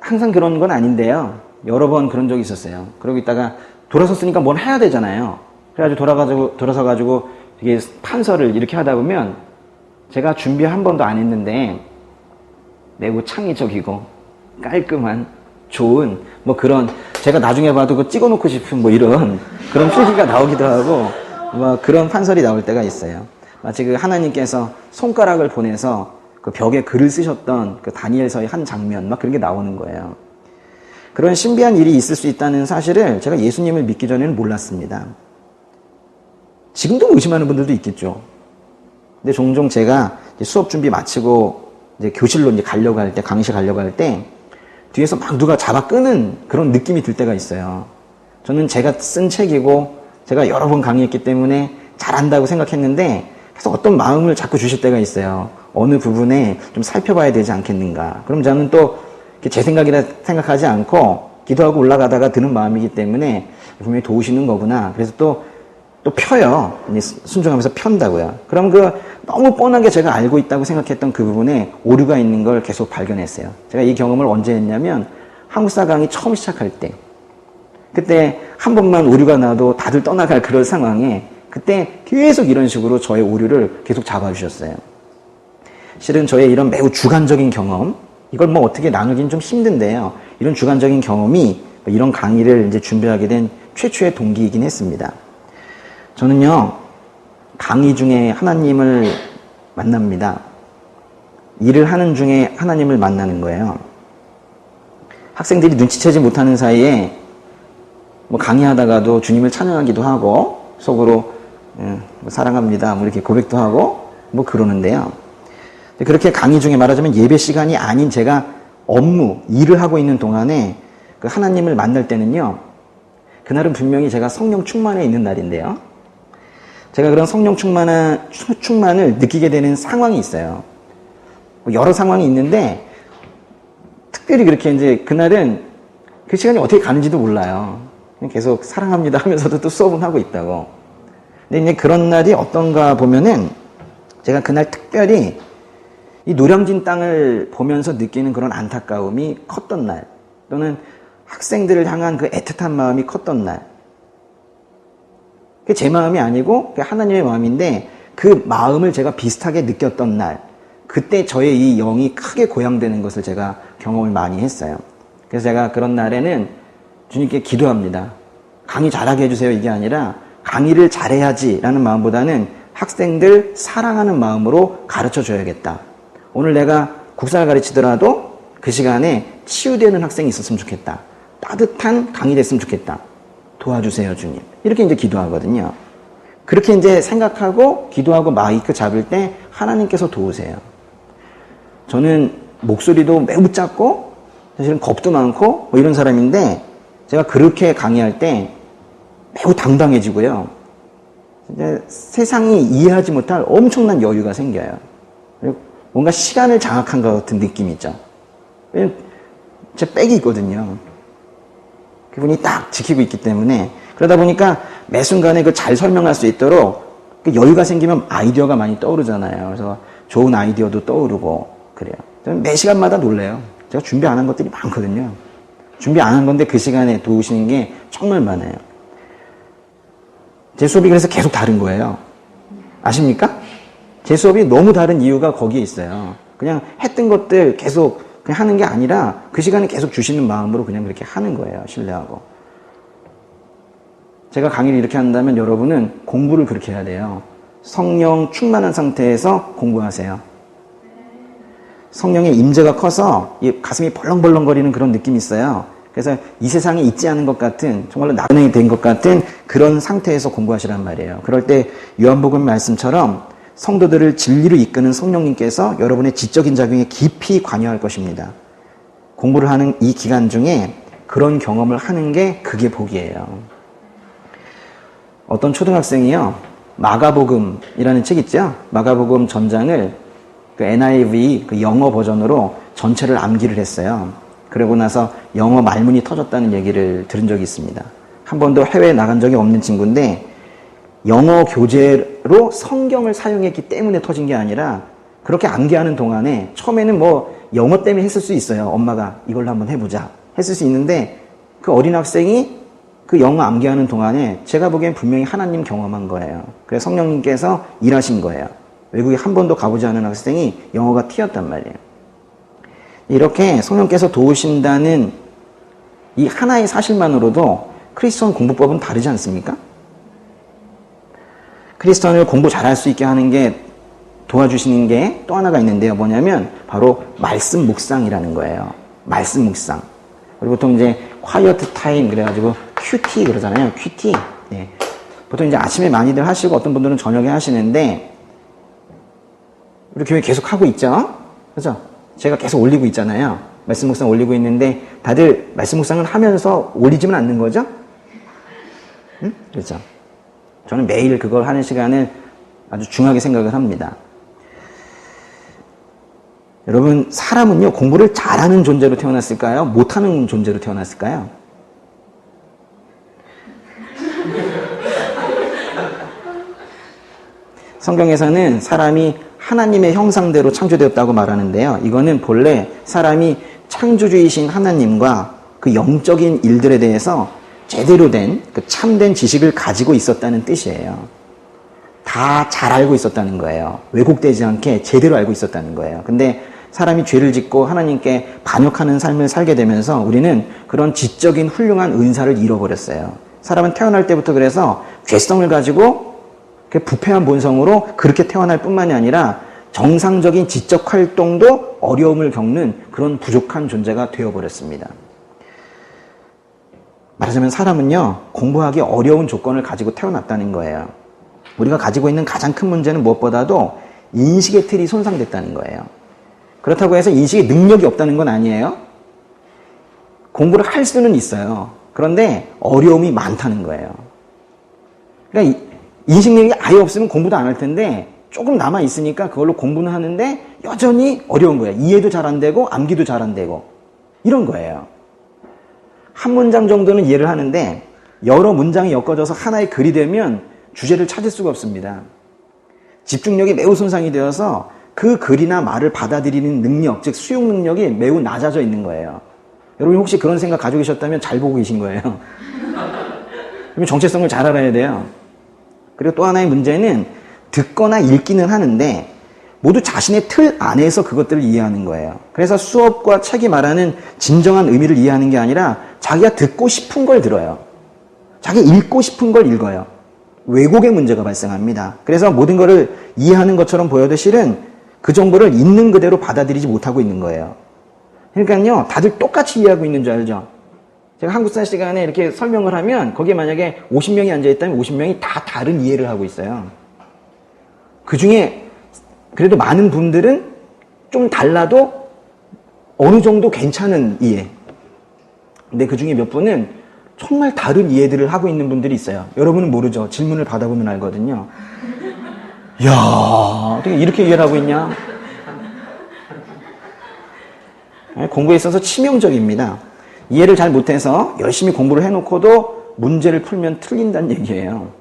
항상 그런 건 아닌데요. 여러 번 그런 적이 있었어요. 그러고 있다가 돌아섰으니까 뭘 해야 되잖아요. 그래가지고 돌아서가지고 이게 판서를 이렇게 하다 보면 제가 준비 한 번도 안 했는데 매우 창의적이고 깔끔한 좋은 뭐 그런 제가 나중에 봐도 그 찍어놓고 싶은 뭐 이런 그런 필기가 나오기도 하고 뭐 그런 판설이 나올 때가 있어요. 마치 그 하나님께서 손가락을 보내서 그 벽에 글을 쓰셨던 그 다니엘서의 한 장면 막 그런 게 나오는 거예요. 그런 신비한 일이 있을 수 있다는 사실을 제가 예수님을 믿기 전에는 몰랐습니다. 지금도 의심하는 분들도 있겠죠. 근데 종종 제가 수업 준비 마치고 이제 교실로 이제 가려고 할 때, 강의실 가려고 할 때, 뒤에서 막 누가 잡아 끄는 그런 느낌이 들 때가 있어요. 저는 제가 쓴 책이고, 제가 여러 번 강의했기 때문에 잘한다고 생각했는데, 계속 어떤 마음을 자꾸 주실 때가 있어요. 어느 부분에 좀 살펴봐야 되지 않겠는가. 그럼 저는 또 제 생각이라 생각하지 않고, 기도하고 올라가다가 드는 마음이기 때문에 분명히 도우시는 거구나. 그래서 또 펴요. 순종하면서 편다고요. 그럼 너무 뻔하게 제가 알고 있다고 생각했던 그 부분에 오류가 있는 걸 계속 발견했어요. 제가 이 경험을 언제 했냐면 한국사 강의 처음 시작할 때. 그때 한 번만 오류가 나도 다들 떠나갈 그런 상황에 그때 계속 이런 식으로 저의 오류를 계속 잡아주셨어요. 실은 저의 이런 매우 주관적인 경험, 이걸 뭐 어떻게 나누긴 좀 힘든데요. 이런 주관적인 경험이 이런 강의를 이제 준비하게 된 최초의 동기이긴 했습니다. 저는요, 강의 중에 하나님을 만납니다. 일을 하는 중에 하나님을 만나는 거예요. 학생들이 눈치채지 못하는 사이에 뭐 강의하다가도 주님을 찬양하기도 하고 속으로 사랑합니다 뭐 이렇게 고백도 하고 뭐 그러는데요. 그렇게 강의 중에 말하자면 예배 시간이 아닌 제가 업무, 일을 하고 있는 동안에 그 하나님을 만날 때는요. 그날은 분명히 제가 성령 충만에 있는 날인데요. 제가 그런 성령 충만을 느끼게 되는 상황이 있어요. 여러 상황이 있는데 특별히 그렇게 이제 그날은 그 시간이 어떻게 가는지도 몰라요. 그냥 계속 사랑합니다 하면서도 또 수업은 하고 있다고. 근데 이제 그런 날이 어떤가 보면은 제가 그날 특별히 이 노량진 땅을 보면서 느끼는 그런 안타까움이 컸던 날, 또는 학생들을 향한 그 애틋한 마음이 컸던 날. 그게 제 마음이 아니고 그게 하나님의 마음인데 그 마음을 제가 비슷하게 느꼈던 날, 그때 저의 이 영이 크게 고양되는 것을 제가 경험을 많이 했어요. 그래서 제가 그런 날에는 주님께 기도합니다. 강의 잘하게 해주세요 이게 아니라 강의를 잘해야지라는 마음보다는 학생들 사랑하는 마음으로 가르쳐 줘야겠다. 오늘 내가 국사를 가르치더라도 그 시간에 치유되는 학생이 있었으면 좋겠다. 따뜻한 강의 됐으면 좋겠다. 도와주세요 주님. 이렇게 이제 기도하거든요. 그렇게 이제 생각하고 기도하고 마이크 잡을 때 하나님께서 도우세요. 저는 목소리도 매우 작고 사실은 겁도 많고 뭐 이런 사람인데 제가 그렇게 강의할 때 매우 당당해지고요. 이제 세상이 이해하지 못할 엄청난 여유가 생겨요. 그리고 뭔가 시간을 장악한 것 같은 느낌이 있죠. 제 백이 있거든요. 그분이 딱 지키고 있기 때문에 그러다 보니까 매 순간에 그 잘 설명할 수 있도록 그 여유가 생기면 아이디어가 많이 떠오르잖아요. 그래서 좋은 아이디어도 떠오르고 그래요. 저는 매 시간마다 놀래요. 제가 준비 안 한 것들이 많거든요. 준비 안 한 건데 그 시간에 도우시는 게 정말 많아요. 제 수업이 그래서 계속 다른 거예요. 아십니까? 제 수업이 너무 다른 이유가 거기에 있어요. 그냥 했던 것들 계속 그냥 하는 게 아니라 그 시간에 계속 주시는 마음으로 그냥 그렇게 하는 거예요. 신뢰하고. 제가 강의를 이렇게 한다면 여러분은 공부를 그렇게 해야 돼요. 성령 충만한 상태에서 공부하세요. 성령의 임재가 커서 이 가슴이 벌렁벌렁거리는 그런 느낌이 있어요. 그래서 이 세상에 있지 않은 것 같은 정말로 나그네이 된 것 같은 그런 상태에서 공부하시란 말이에요. 그럴 때 요한복음 말씀처럼 성도들을 진리로 이끄는 성령님께서 여러분의 지적인 작용에 깊이 관여할 것입니다. 공부를 하는 이 기간 중에 그런 경험을 하는 게 그게 복이에요. 어떤 초등학생이요. 마가복음이라는 책 있죠? 마가복음 전장을 그 NIV 그 영어 버전으로 전체를 암기를 했어요. 그러고 나서 영어 말문이 터졌다는 얘기를 들은 적이 있습니다. 한 번도 해외에 나간 적이 없는 친구인데 영어 교재로 성경을 사용했기 때문에 터진 게 아니라 그렇게 암기하는 동안에 처음에는 뭐 영어 때문에 했을 수 있어요. 엄마가 이걸로 한번 해보자 했을 수 있는데 그 어린 학생이 그 영어 암기하는 동안에 제가 보기엔 분명히 하나님 경험한 거예요. 그래서 성령님께서 일하신 거예요. 외국에 한 번도 가보지 않은 학생이 영어가 튀었단 말이에요. 이렇게 성령께서 도우신다는 이 하나의 사실만으로도 크리스천 공부법은 다르지 않습니까? 크리스천을 공부 잘할 수 있게 하는 게 도와주시는 게 또 하나가 있는데요. 뭐냐면 바로 말씀 묵상이라는 거예요. 말씀 묵상. 그리고 보통 이제 quiet time 그래가지고 QT 그러잖아요. QT. 네. 보통 이제 아침에 많이들 하시고 어떤 분들은 저녁에 하시는데 우리 교회 계속 하고 있죠? 그죠? 제가 계속 올리고 있잖아요. 말씀 묵상 올리고 있는데 다들 말씀 묵상을 하면서 올리지는 않는 거죠? 응? 그렇죠. 저는 매일 그걸 하는 시간을 아주 중요하게 생각을 합니다. 여러분, 사람은요, 공부를 잘하는 존재로 태어났을까요? 못하는 존재로 태어났을까요? 성경에서는 사람이 하나님의 형상대로 창조되었다고 말하는데요. 이거는 본래 사람이 창조주이신 하나님과 그 영적인 일들에 대해서 제대로 된 그 참된 지식을 가지고 있었다는 뜻이에요. 다 잘 알고 있었다는 거예요. 왜곡되지 않게 제대로 알고 있었다는 거예요. 근데 사람이 죄를 짓고 하나님께 반역하는 삶을 살게 되면서 우리는 그런 지적인 훌륭한 은사를 잃어버렸어요. 사람은 태어날 때부터 그래서 죄성을 가지고 부패한 본성으로 그렇게 태어날 뿐만이 아니라 정상적인 지적 활동도 어려움을 겪는 그런 부족한 존재가 되어버렸습니다. 말하자면 사람은요, 공부하기 어려운 조건을 가지고 태어났다는 거예요. 우리가 가지고 있는 가장 큰 문제는 무엇보다도 인식의 틀이 손상됐다는 거예요. 그렇다고 해서 인식의 능력이 없다는 건 아니에요. 공부를 할 수는 있어요. 그런데 어려움이 많다는 거예요. 그러니까 인식 능력이 아예 없으면 공부도 안 할 텐데 조금 남아있으니까 그걸로 공부는 하는데 여전히 어려운 거예요. 이해도 잘 안 되고 암기도 잘 안 되고 이런 거예요. 한 문장 정도는 이해를 하는데 여러 문장이 엮어져서 하나의 글이 되면 주제를 찾을 수가 없습니다. 집중력이 매우 손상이 되어서 그 글이나 말을 받아들이는 능력, 즉 수용 능력이 매우 낮아져 있는 거예요. 여러분 혹시 그런 생각 가지고 계셨다면 잘 보고 계신 거예요. 그러면 정체성을 잘 알아야 돼요. 그리고 또 하나의 문제는 듣거나 읽기는 하는데 모두 자신의 틀 안에서 그것들을 이해하는 거예요. 그래서 수업과 책이 말하는 진정한 의미를 이해하는 게 아니라 자기가 듣고 싶은 걸 들어요. 자기 읽고 싶은 걸 읽어요. 왜곡의 문제가 발생합니다. 그래서 모든 것을 이해하는 것처럼 보여도 실은 그 정보를 있는 그대로 받아들이지 못하고 있는 거예요. 그러니까요, 다들 똑같이 이해하고 있는 줄 알죠? 제가 한국사 시간에 이렇게 설명을 하면 거기에 만약에 50명이 앉아있다면 50명이 다 다른 이해를 하고 있어요. 그 중에 그래도 많은 분들은 좀 달라도 어느 정도 괜찮은 이해. 근데 그 중에 몇 분은 정말 다른 이해들을 하고 있는 분들이 있어요. 여러분은 모르죠. 질문을 받아보면 알거든요. 이야, 어떻게 이렇게 이해를 하고 있냐? 공부에 있어서 치명적입니다. 이해를 잘 못해서 열심히 공부를 해놓고도 문제를 풀면 틀린다는 얘기예요.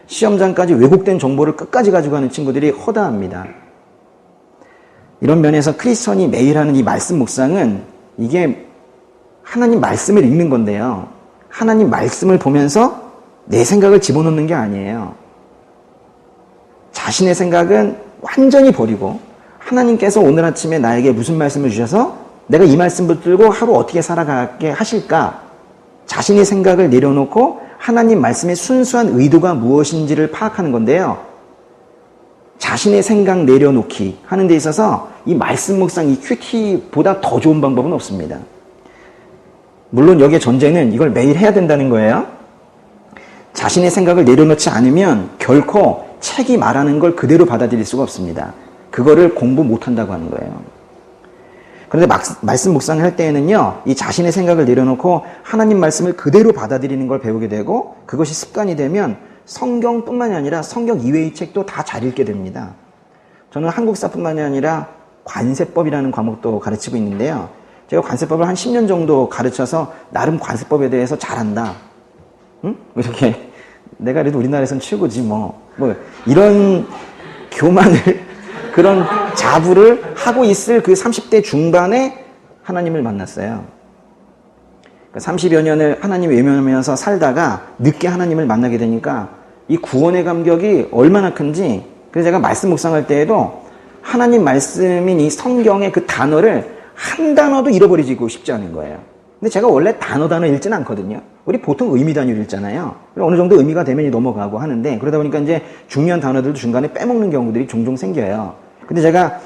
시험장까지 왜곡된 정보를 끝까지 가지고 가는 친구들이 허다합니다. 이런 면에서 크리스천이 매일 하는 이 말씀 묵상은 이게 하나님 말씀을 읽는 건데요. 하나님 말씀을 보면서 내 생각을 집어넣는 게 아니에요. 자신의 생각은 완전히 버리고 하나님께서 오늘 아침에 나에게 무슨 말씀을 주셔서 내가 이 말씀 붙들고 하루 어떻게 살아가게 하실까? 자신의 생각을 내려놓고 하나님 말씀의 순수한 의도가 무엇인지를 파악하는 건데요. 자신의 생각 내려놓기 하는 데 있어서 이 말씀 묵상, 이 큐티보다 더 좋은 방법은 없습니다. 물론 여기에 전제는 이걸 매일 해야 된다는 거예요. 자신의 생각을 내려놓지 않으면 결코 책이 말하는 걸 그대로 받아들일 수가 없습니다. 그거를 공부 못한다고 하는 거예요. 그런데 말씀 묵상을 할 때에는요, 이 자신의 생각을 내려놓고 하나님 말씀을 그대로 받아들이는 걸 배우게 되고 그것이 습관이 되면 성경뿐만이 아니라 성경 이외의 책도 다 잘 읽게 됩니다. 저는 한국사뿐만이 아니라 관세법이라는 과목도 가르치고 있는데요. 제가 관세법을 한 10년 정도 가르쳐서 나름 관세법에 대해서 잘한다. 응? 이렇게 내가 그래도 우리나라에선 최고지 뭐 이런 교만을 그런 자부를 하고 있을 그 30대 중반에 하나님을 만났어요. 30여 년을 하나님 외면하면서 살다가 늦게 하나님을 만나게 되니까 이 구원의 감격이 얼마나 큰지, 그래서 제가 말씀 묵상할 때에도 하나님 말씀인 이 성경의 그 단어를 한 단어도 잃어버리고 싶지 않은 거예요. 근데 제가 원래 단어 읽지는 않거든요. 우리 보통 의미 단위로 읽잖아요. 어느 정도 의미가 되면 넘어가고 하는데, 그러다 보니까 이제 중요한 단어들도 중간에 빼먹는 경우들이 종종 생겨요. 근데 제가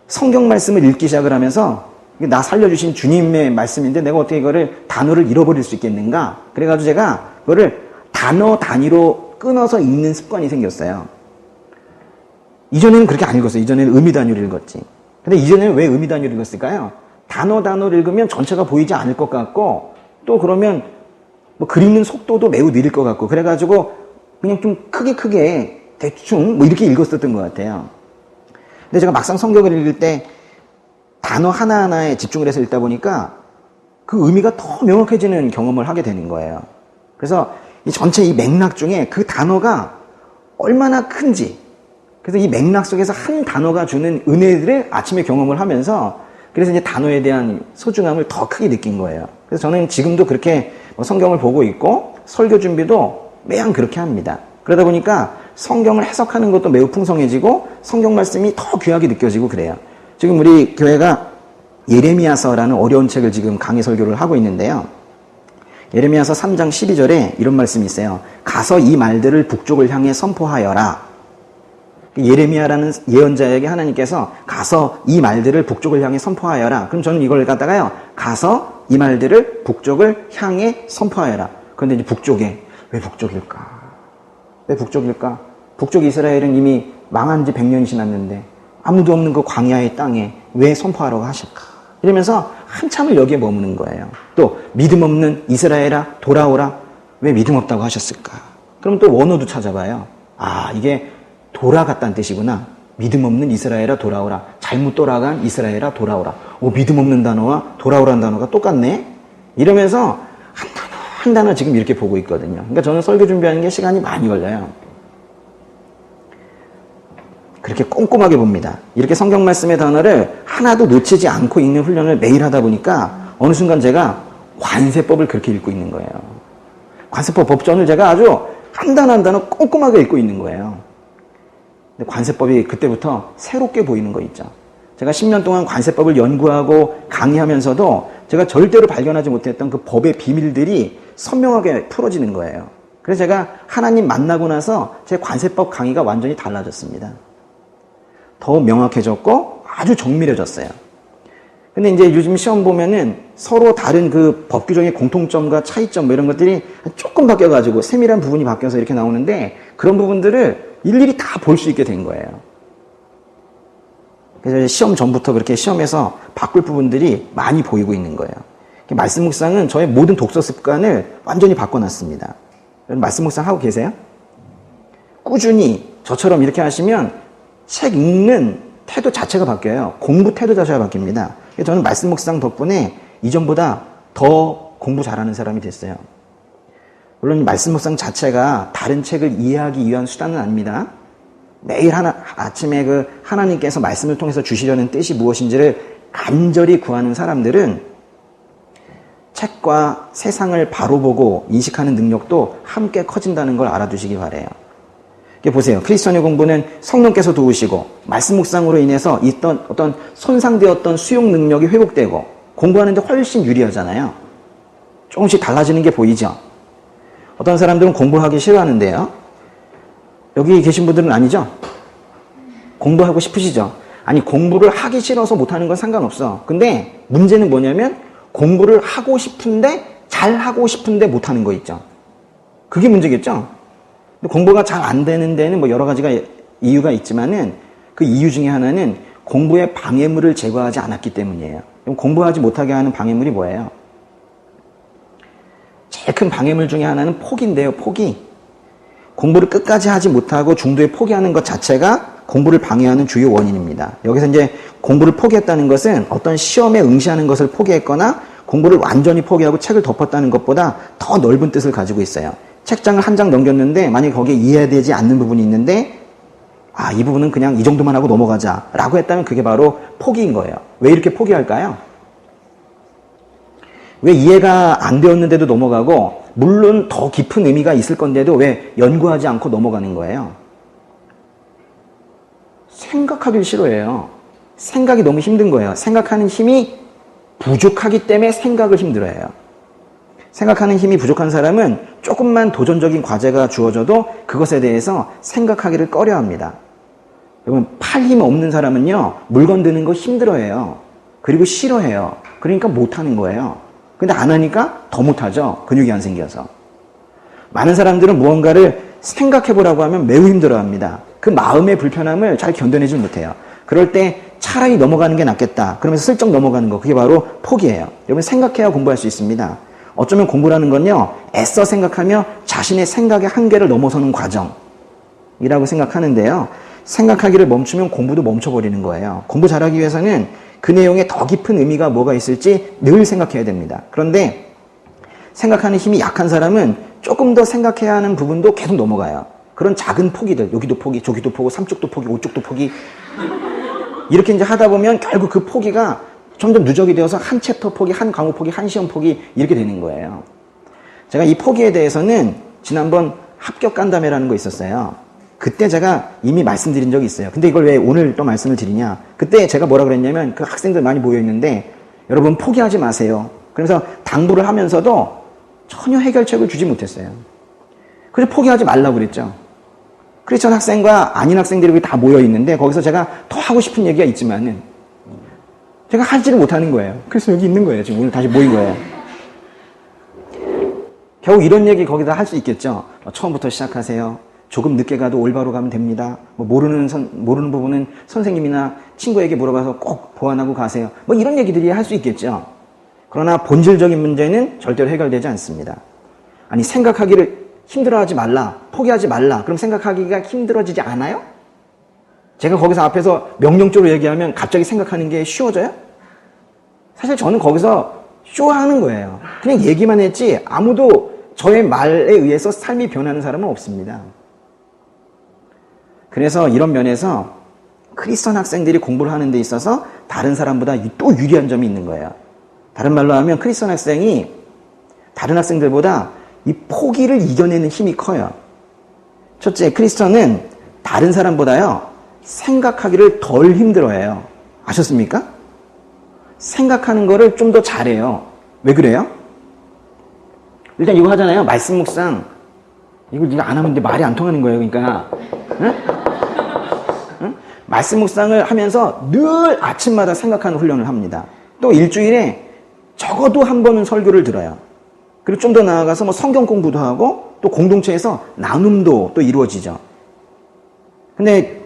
성경 말씀을 읽기 시작을 하면서 나 살려주신 주님의 말씀인데 내가 어떻게 이거를 단어를 잃어버릴 수 있겠는가? 그래가지고 제가 그거를 단어 단위로 끊어서 읽는 습관이 생겼어요. 이전에는 그렇게 안 읽었어요. 이전에는 의미 단위로 읽었지. 근데 이전에는 왜 의미 단위로 읽었을까요? 단어를 읽으면 전체가 보이지 않을 것 같고, 또 그러면 뭐 그리는 속도도 매우 느릴 것 같고, 그래가지고 그냥 좀 크게 대충 뭐 이렇게 읽었었던 것 같아요. 근데 제가 막상 성경을 읽을 때 단어 하나하나에 집중을 해서 읽다 보니까 그 의미가 더 명확해지는 경험을 하게 되는 거예요. 그래서 이 전체 이 맥락 중에 그 단어가 얼마나 큰지, 그래서 이 맥락 속에서 한 단어가 주는 은혜들을 아침에 경험을 하면서 그래서 이제 단어에 대한 소중함을 더 크게 느낀 거예요. 그래서 저는 지금도 그렇게 성경을 보고 있고 설교 준비도 매양 그렇게 합니다. 그러다 보니까 성경을 해석하는 것도 매우 풍성해지고 성경 말씀이 더 귀하게 느껴지고 그래요. 지금 우리 교회가 예레미야서라는 어려운 책을 지금 강의 설교를 하고 있는데요. 예레미야서 3장 12절에 이런 말씀이 있어요. 가서 이 말들을 북쪽을 향해 선포하여라. 예레미야라는 예언자에게 하나님께서 가서 이 말들을 북쪽을 향해 선포하여라. 그럼 저는 이걸 갖다가요, 가서 이 말들을 북쪽을 향해 선포하여라. 그런데 이제 북쪽에, 왜 북쪽일까? 왜 북쪽일까? 북쪽 이스라엘은 이미 망한 지 100년이 지났는데 아무도 없는 그 광야의 땅에 왜 선포하라고 하실까? 이러면서 한참을 여기에 머무는 거예요. 또 믿음 없는 이스라엘아 돌아오라. 왜 믿음 없다고 하셨을까? 그럼 또 원어도 찾아봐요. 아, 이게 돌아갔다는 뜻이구나. 믿음 없는 이스라엘아 돌아오라. 잘못 돌아간 이스라엘아 돌아오라. 오, 믿음 없는 단어와 돌아오라는 단어가 똑같네? 이러면서 한 단어 지금 이렇게 보고 있거든요. 그러니까 저는 설교 준비하는 게 시간이 많이 걸려요. 그렇게 꼼꼼하게 봅니다. 이렇게 성경 말씀의 단어를 하나도 놓치지 않고 읽는 훈련을 매일 하다 보니까 어느 순간 제가 관세법을 그렇게 읽고 있는 거예요. 관세법 법전을 제가 아주 한 단어 한 단어 꼼꼼하게 읽고 있는 거예요. 근데 관세법이 그때부터 새롭게 보이는 거 있죠. 제가 10년 동안 관세법을 연구하고 강의하면서도 제가 절대로 발견하지 못했던 그 법의 비밀들이 선명하게 풀어지는 거예요. 그래서 제가 하나님 만나고 나서 제 관세법 강의가 완전히 달라졌습니다. 더 명확해졌고 아주 정밀해졌어요. 근데 이제 요즘 시험 보면은 서로 다른 그 법 규정의 공통점과 차이점 뭐 이런 것들이 조금 바뀌어가지고 세밀한 부분이 바뀌어서 이렇게 나오는데 그런 부분들을 일일이 다 볼 수 있게 된 거예요. 그래서 시험 전부터 그렇게 시험에서 바꿀 부분들이 많이 보이고 있는 거예요. 말씀 묵상은 저의 모든 독서 습관을 완전히 바꿔놨습니다. 말씀 묵상 하고 계세요? 꾸준히 저처럼 이렇게 하시면 책 읽는 태도 자체가 바뀌어요. 공부 태도 자체가 바뀝니다. 저는 말씀 묵상 덕분에 이전보다 더 공부 잘하는 사람이 됐어요. 물론 말씀 묵상 자체가 다른 책을 이해하기 위한 수단은 아닙니다. 매일 아침에 그 하나님께서 말씀을 통해서 주시려는 뜻이 무엇인지를 간절히 구하는 사람들은 책과 세상을 바로 보고 인식하는 능력도 함께 커진다는 걸 알아두시기 바라요. 보세요. 크리스천의 공부는 성령께서 도우시고 말씀 묵상으로 인해서 있던 어떤 손상되었던 수용 능력이 회복되고 공부하는데 훨씬 유리하잖아요. 조금씩 달라지는 게 보이죠. 어떤 사람들은 공부하기 싫어하는데요. 여기 계신 분들은 아니죠? 공부하고 싶으시죠? 아니 공부를 하기 싫어서 못하는 건 상관없어. 근데 문제는 뭐냐면 공부를 하고 싶은데 잘 하고 싶은데 못하는 거 있죠. 그게 문제겠죠? 공부가 잘 안 되는 데는 뭐 여러 가지가 이유가 있지만은 그 이유 중에 하나는 공부의 방해물을 제거하지 않았기 때문이에요. 그럼 공부하지 못하게 하는 방해물이 뭐예요? 제일 큰 방해물 중에 하나는 포기인데요, 포기. 공부를 끝까지 하지 못하고 중도에 포기하는 것 자체가 공부를 방해하는 주요 원인입니다. 여기서 이제 공부를 포기했다는 것은 어떤 시험에 응시하는 것을 포기했거나 공부를 완전히 포기하고 책을 덮었다는 것보다 더 넓은 뜻을 가지고 있어요. 책장을 한 장 넘겼는데 만약에 거기에 이해되지 않는 부분이 있는데 이 부분은 그냥 이 정도만 하고 넘어가자 라고 했다면 그게 바로 포기인 거예요. 왜 이렇게 포기할까요? 왜 이해가 안 되었는데도 넘어가고 물론 더 깊은 의미가 있을 건데도 왜 연구하지 않고 넘어가는 거예요? 생각하기를 싫어해요. 생각이 너무 힘든 거예요. 생각하는 힘이 부족하기 때문에 생각을 힘들어해요. 생각하는 힘이 부족한 사람은 조금만 도전적인 과제가 주어져도 그것에 대해서 생각하기를 꺼려합니다. 여러분, 팔 힘 없는 사람은요, 물건 드는 거 힘들어해요. 그리고 싫어해요. 그러니까 못하는 거예요. 근데 안 하니까 더 못하죠. 근육이 안 생겨서. 많은 사람들은 무언가를 생각해보라고 하면 매우 힘들어합니다. 그 마음의 불편함을 잘 견뎌내지 못해요. 그럴 때 차라리 넘어가는 게 낫겠다. 그러면서 슬쩍 넘어가는 거, 그게 바로 포기예요. 여러분, 생각해야 공부할 수 있습니다. 어쩌면 공부라는 건요, 애써 생각하며 자신의 생각의 한계를 넘어서는 과정이라고 생각하는데요. 생각하기를 멈추면 공부도 멈춰버리는 거예요. 공부 잘하기 위해서는 그 내용에 더 깊은 의미가 뭐가 있을지 늘 생각해야 됩니다. 그런데 생각하는 힘이 약한 사람은 조금 더 생각해야 하는 부분도 계속 넘어가요. 그런 작은 포기들, 여기도 포기, 저기도 포기, 삼쪽도 포기, 오쪽도 포기, 이렇게 이제 하다 보면 결국 그 포기가 점점 누적이 되어서 한 챕터 포기, 한 과목 포기, 한 시험 포기 이렇게 되는 거예요. 제가 이 포기에 대해서는 지난번 합격 간담회라는 거 있었어요. 그때 제가 이미 말씀드린 적이 있어요. 근데 이걸 왜 오늘 또 말씀을 드리냐. 그때 제가 뭐라 그랬냐면 그 학생들 많이 모여있는데 여러분 포기하지 마세요. 그래서 당부를 하면서도 전혀 해결책을 주지 못했어요. 그래서 포기하지 말라고 그랬죠. 크리스천 학생과 아닌 학생들이 다 모여있는데 거기서 제가 더 하고 싶은 얘기가 있지만은 제가 하지를 못하는 거예요. 그래서 여기 있는 거예요. 지금 오늘 다시 모인 거예요. 겨우 이런 얘기 거기다 할 수 있겠죠. 처음부터 시작하세요. 조금 늦게 가도 올바로 가면 됩니다. 모르는 부분은 선생님이나 친구에게 물어봐서 꼭 보완하고 가세요. 이런 얘기들이 할 수 있겠죠. 그러나 본질적인 문제는 절대로 해결되지 않습니다. 아니, 생각하기를 힘들어하지 말라, 포기하지 말라. 그럼 생각하기가 힘들어지지 않아요? 제가 거기서 앞에서 명령적으로 얘기하면 갑자기 생각하는 게 쉬워져요? 사실 저는 거기서 쇼하는 거예요. 그냥 얘기만 했지 아무도 저의 말에 의해서 삶이 변하는 사람은 없습니다. 그래서 이런 면에서 크리스천 학생들이 공부를 하는 데 있어서 다른 사람보다 또 유리한 점이 있는 거예요. 다른 말로 하면 크리스천 학생이 다른 학생들보다 이 포기를 이겨내는 힘이 커요. 첫째, 크리스천은 다른 사람보다요 생각하기를 덜 힘들어해요. 아셨습니까? 생각하는 거를 좀 더 잘해요. 왜 그래요? 일단 이거 하잖아요. 말씀 묵상. 이거 네가 안 하면 말이 안 통하는 거예요. 그러니까 응? 응? 말씀 묵상을 하면서 늘 아침마다 생각하는 훈련을 합니다. 또 일주일에 적어도 한 번은 설교를 들어요. 그리고 좀 더 나아가서 뭐 성경 공부도 하고 또 공동체에서 나눔도 또 이루어지죠. 근데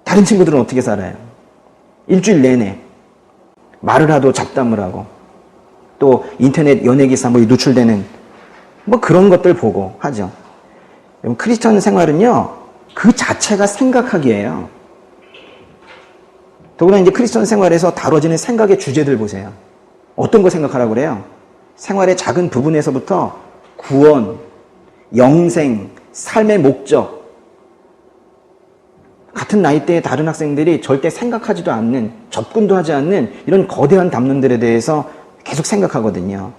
다른 친구들은 어떻게 살아요? 일주일 내내 말을 하도 잡담을 하고 또 인터넷 연예기사 뭐 노출되는 뭐 그런 것들 보고 하죠. 크리스천 생활은요, 그 자체가 생각하기예요. 더구나 이제 크리스천 생활에서 다뤄지는 생각의 주제들 보세요. 어떤 거 생각하라고 그래요? 생활의 작은 부분에서부터 구원, 영생, 삶의 목적. 같은 나이대의 다른 학생들이 절대 생각하지도 않는, 접근도 하지 않는 이런 거대한 담론들에 대해서 계속 생각하거든요.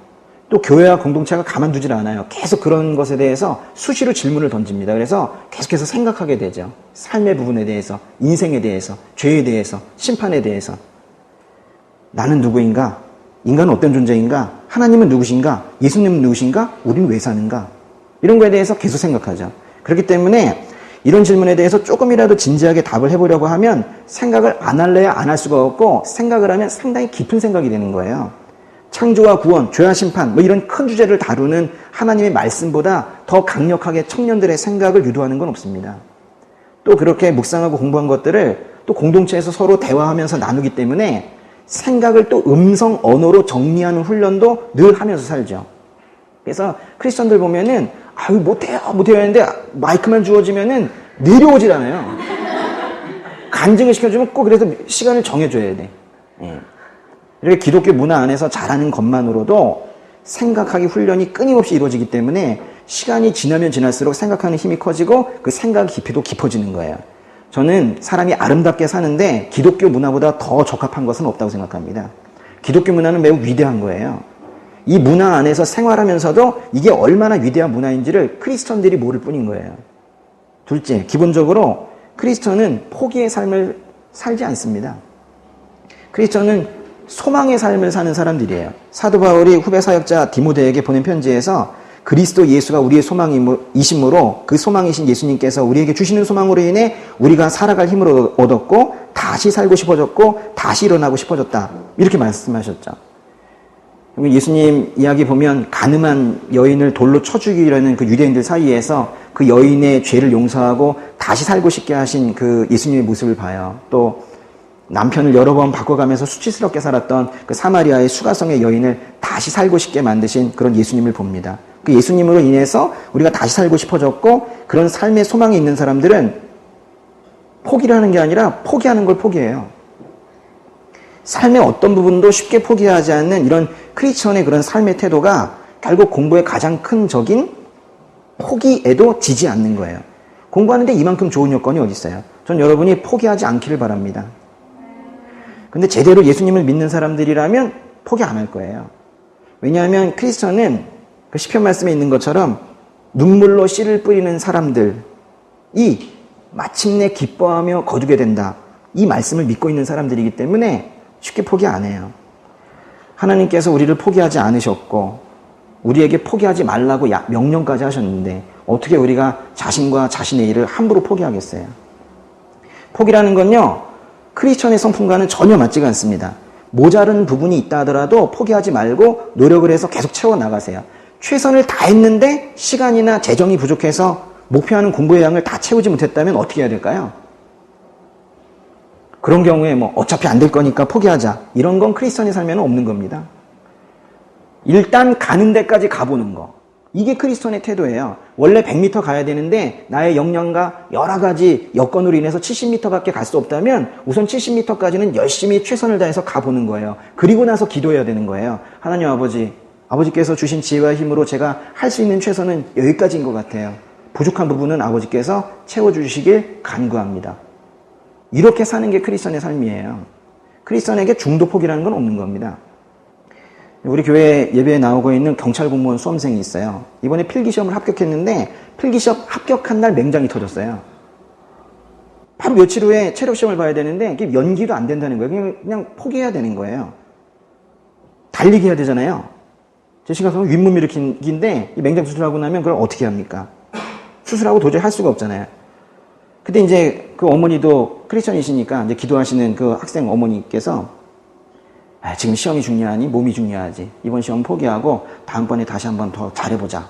또 교회와 공동체가 가만두질 않아요. 계속 그런 것에 대해서 수시로 질문을 던집니다. 그래서 계속해서 생각하게 되죠. 삶의 부분에 대해서, 인생에 대해서, 죄에 대해서, 심판에 대해서. 나는 누구인가? 인간은 어떤 존재인가? 하나님은 누구신가? 예수님은 누구신가? 우리는 왜 사는가? 이런 거에 대해서 계속 생각하죠. 그렇기 때문에 이런 질문에 대해서 조금이라도 진지하게 답을 해보려고 하면 생각을 안 할래야 안 할 수가 없고, 생각을 하면 상당히 깊은 생각이 되는 거예요. 창조와 구원, 죄와 심판, 뭐 이런 큰 주제를 다루는 하나님의 말씀보다 더 강력하게 청년들의 생각을 유도하는 건 없습니다. 또 그렇게 묵상하고 공부한 것들을 또 공동체에서 서로 대화하면서 나누기 때문에 생각을 또 음성 언어로 정리하는 훈련도 늘 하면서 살죠. 그래서 크리스천들 보면은 아유 못해요 했는데 마이크만 주어지면은 내려오질 않아요. 간증을 시켜주면 꼭 그래서 시간을 정해줘야 돼. 예. 이렇게 기독교 문화 안에서 잘하는 것만으로도 생각하기 훈련이 끊임없이 이루어지기 때문에 시간이 지나면 지날수록 생각하는 힘이 커지고 그 생각 깊이도 깊어지는 거예요. 저는 사람이 아름답게 사는데 기독교 문화보다 더 적합한 것은 없다고 생각합니다. 기독교 문화는 매우 위대한 거예요. 이 문화 안에서 생활하면서도 이게 얼마나 위대한 문화인지를 크리스천들이 모를 뿐인 거예요. 둘째, 기본적으로 크리스천은 포기의 삶을 살지 않습니다. 크리스천은 소망의 삶을 사는 사람들이에요. 사도 바울이 후배 사역자 디모데에게 보낸 편지에서 그리스도 예수가 우리의 소망이심으로 그 소망이신 예수님께서 우리에게 주시는 소망으로 인해 우리가 살아갈 힘을 얻었고 다시 살고 싶어졌고 다시 일어나고 싶어졌다. 이렇게 말씀하셨죠. 예수님 이야기 보면 가늠한 여인을 돌로 쳐 죽이려는 그 유대인들 사이에서 그 여인의 죄를 용서하고 다시 살고 싶게 하신 그 예수님의 모습을 봐요. 또 남편을 여러 번 바꿔가면서 수치스럽게 살았던 그 사마리아의 수가성의 여인을 다시 살고 싶게 만드신 그런 예수님을 봅니다. 그 예수님으로 인해서 우리가 다시 살고 싶어졌고 그런 삶의 소망이 있는 사람들은 포기를 하는 게 아니라 포기하는 걸 포기해요. 삶의 어떤 부분도 쉽게 포기하지 않는 이런 크리스천의 그런 삶의 태도가 결국 공부의 가장 큰 적인 포기에도 지지 않는 거예요. 공부하는데 이만큼 좋은 여건이 어디 있어요? 전 여러분이 포기하지 않기를 바랍니다. 근데 제대로 예수님을 믿는 사람들이라면 포기 안 할 거예요. 왜냐하면 크리스천은 그 시편 말씀에 있는 것처럼 눈물로 씨를 뿌리는 사람들이 마침내 기뻐하며 거두게 된다. 이 말씀을 믿고 있는 사람들이기 때문에 쉽게 포기 안 해요. 하나님께서 우리를 포기하지 않으셨고 우리에게 포기하지 말라고 명령까지 하셨는데 어떻게 우리가 자신과 자신의 일을 함부로 포기하겠어요? 포기라는 건요, 크리스천의 성품과는 전혀 맞지가 않습니다. 모자른 부분이 있다 하더라도 포기하지 말고 노력을 해서 계속 채워나가세요. 최선을 다했는데 시간이나 재정이 부족해서 목표하는 공부의 양을 다 채우지 못했다면 어떻게 해야 될까요? 그런 경우에 뭐 어차피 안 될 거니까 포기하자. 이런 건 크리스천의 삶에는 없는 겁니다. 일단 가는 데까지 가보는 거. 이게 크리스천의 태도예요. 원래 100m 가야 되는데 나의 역량과 여러 가지 여건으로 인해서 70m밖에 갈 수 없다면 우선 70m까지는 열심히 최선을 다해서 가보는 거예요. 그리고 나서 기도해야 되는 거예요. 하나님 아버지께서 주신 지혜와 힘으로 제가 할 수 있는 최선은 여기까지인 것 같아요. 부족한 부분은 아버지께서 채워주시길 간구합니다. 이렇게 사는 게 크리스천의 삶이에요. 크리스천에게 중도 포기라는 건 없는 겁니다. 우리 교회 예배에 나오고 있는 경찰 공무원 수험생이 있어요. 이번에 필기시험을 합격했는데 필기시험 합격한 날 맹장이 터졌어요. 바로 며칠 후에 체력 시험을 봐야 되는데 이게 연기도 안 된다는 거예요. 그냥 포기해야 되는 거예요. 달리기 해야 되잖아요. 제 시각으로는 윗몸 일으키기인데 이 맹장 수술하고 나면 그걸 어떻게 합니까? 수술하고 도저히 할 수가 없잖아요. 근데 이제 그 어머니도 크리스천이시니까 이제 기도하시는 그 학생 어머니께서 지금 시험이 중요하니 몸이 중요하지. 이번 시험 포기하고 다음번에 다시 한번 더 잘해보자.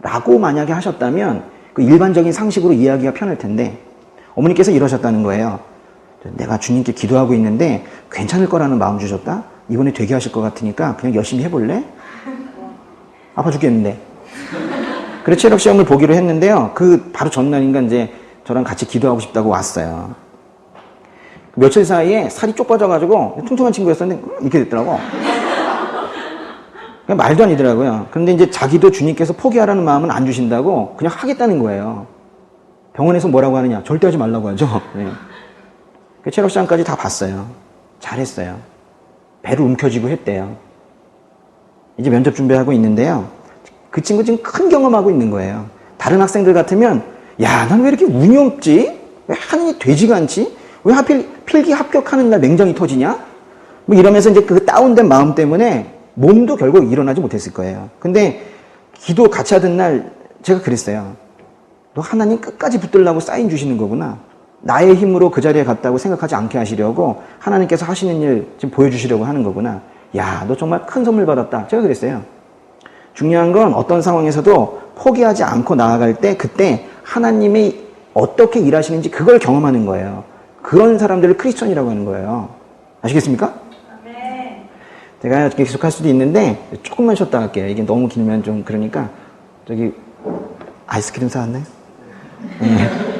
라고 만약에 하셨다면 그 일반적인 상식으로 이해하기가 편할 텐데 어머니께서 이러셨다는 거예요. 내가 주님께 기도하고 있는데 괜찮을 거라는 마음 주셨다? 이번에 되게 하실 것 같으니까 그냥 열심히 해볼래? 아파 죽겠는데. 그래서 체력 시험을 보기로 했는데요. 그 바로 전날인가 이제 저랑 같이 기도하고 싶다고 왔어요. 며칠 사이에 살이 쪽 빠져가지고 퉁퉁한 친구였었는데 이렇게 됐더라고. 그냥 말도 아니더라고요. 그런데 이제 자기도 주님께서 포기하라는 마음은 안 주신다고 그냥 하겠다는 거예요. 병원에서 뭐라고 하느냐? 절대 하지 말라고 하죠. 네. 그 체력 시험까지 다 봤어요. 잘했어요. 배로 움켜쥐고 했대요. 이제 면접 준비하고 있는데요. 그 친구 지금 큰 경험하고 있는 거예요. 다른 학생들 같으면 야, 난 왜 이렇게 운이 없지? 왜 하느니 되지가 않지? 왜 하필 필기 합격하는 날 맹장이 터지냐? 뭐 이러면서 이제 그 다운된 마음 때문에 몸도 결국 일어나지 못했을 거예요. 근데 기도 같이 하던 날 제가 그랬어요. 너 하나님 끝까지 붙들라고 사인 주시는 거구나. 나의 힘으로 그 자리에 갔다고 생각하지 않게 하시려고 하나님께서 하시는 일 지금 보여주시려고 하는 거구나. 야, 너 정말 큰 선물 받았다. 제가 그랬어요. 중요한 건 어떤 상황에서도 포기하지 않고 나아갈 때 그때 하나님이 어떻게 일하시는지 그걸 경험하는 거예요. 그런 사람들을 크리스천이라고 하는 거예요. 아시겠습니까? 네. 제가 계속 할 수도 있는데 조금만 쉬었다 할게요. 이게 너무 길면 좀 그러니까 저기 아이스크림 사왔나요? 네.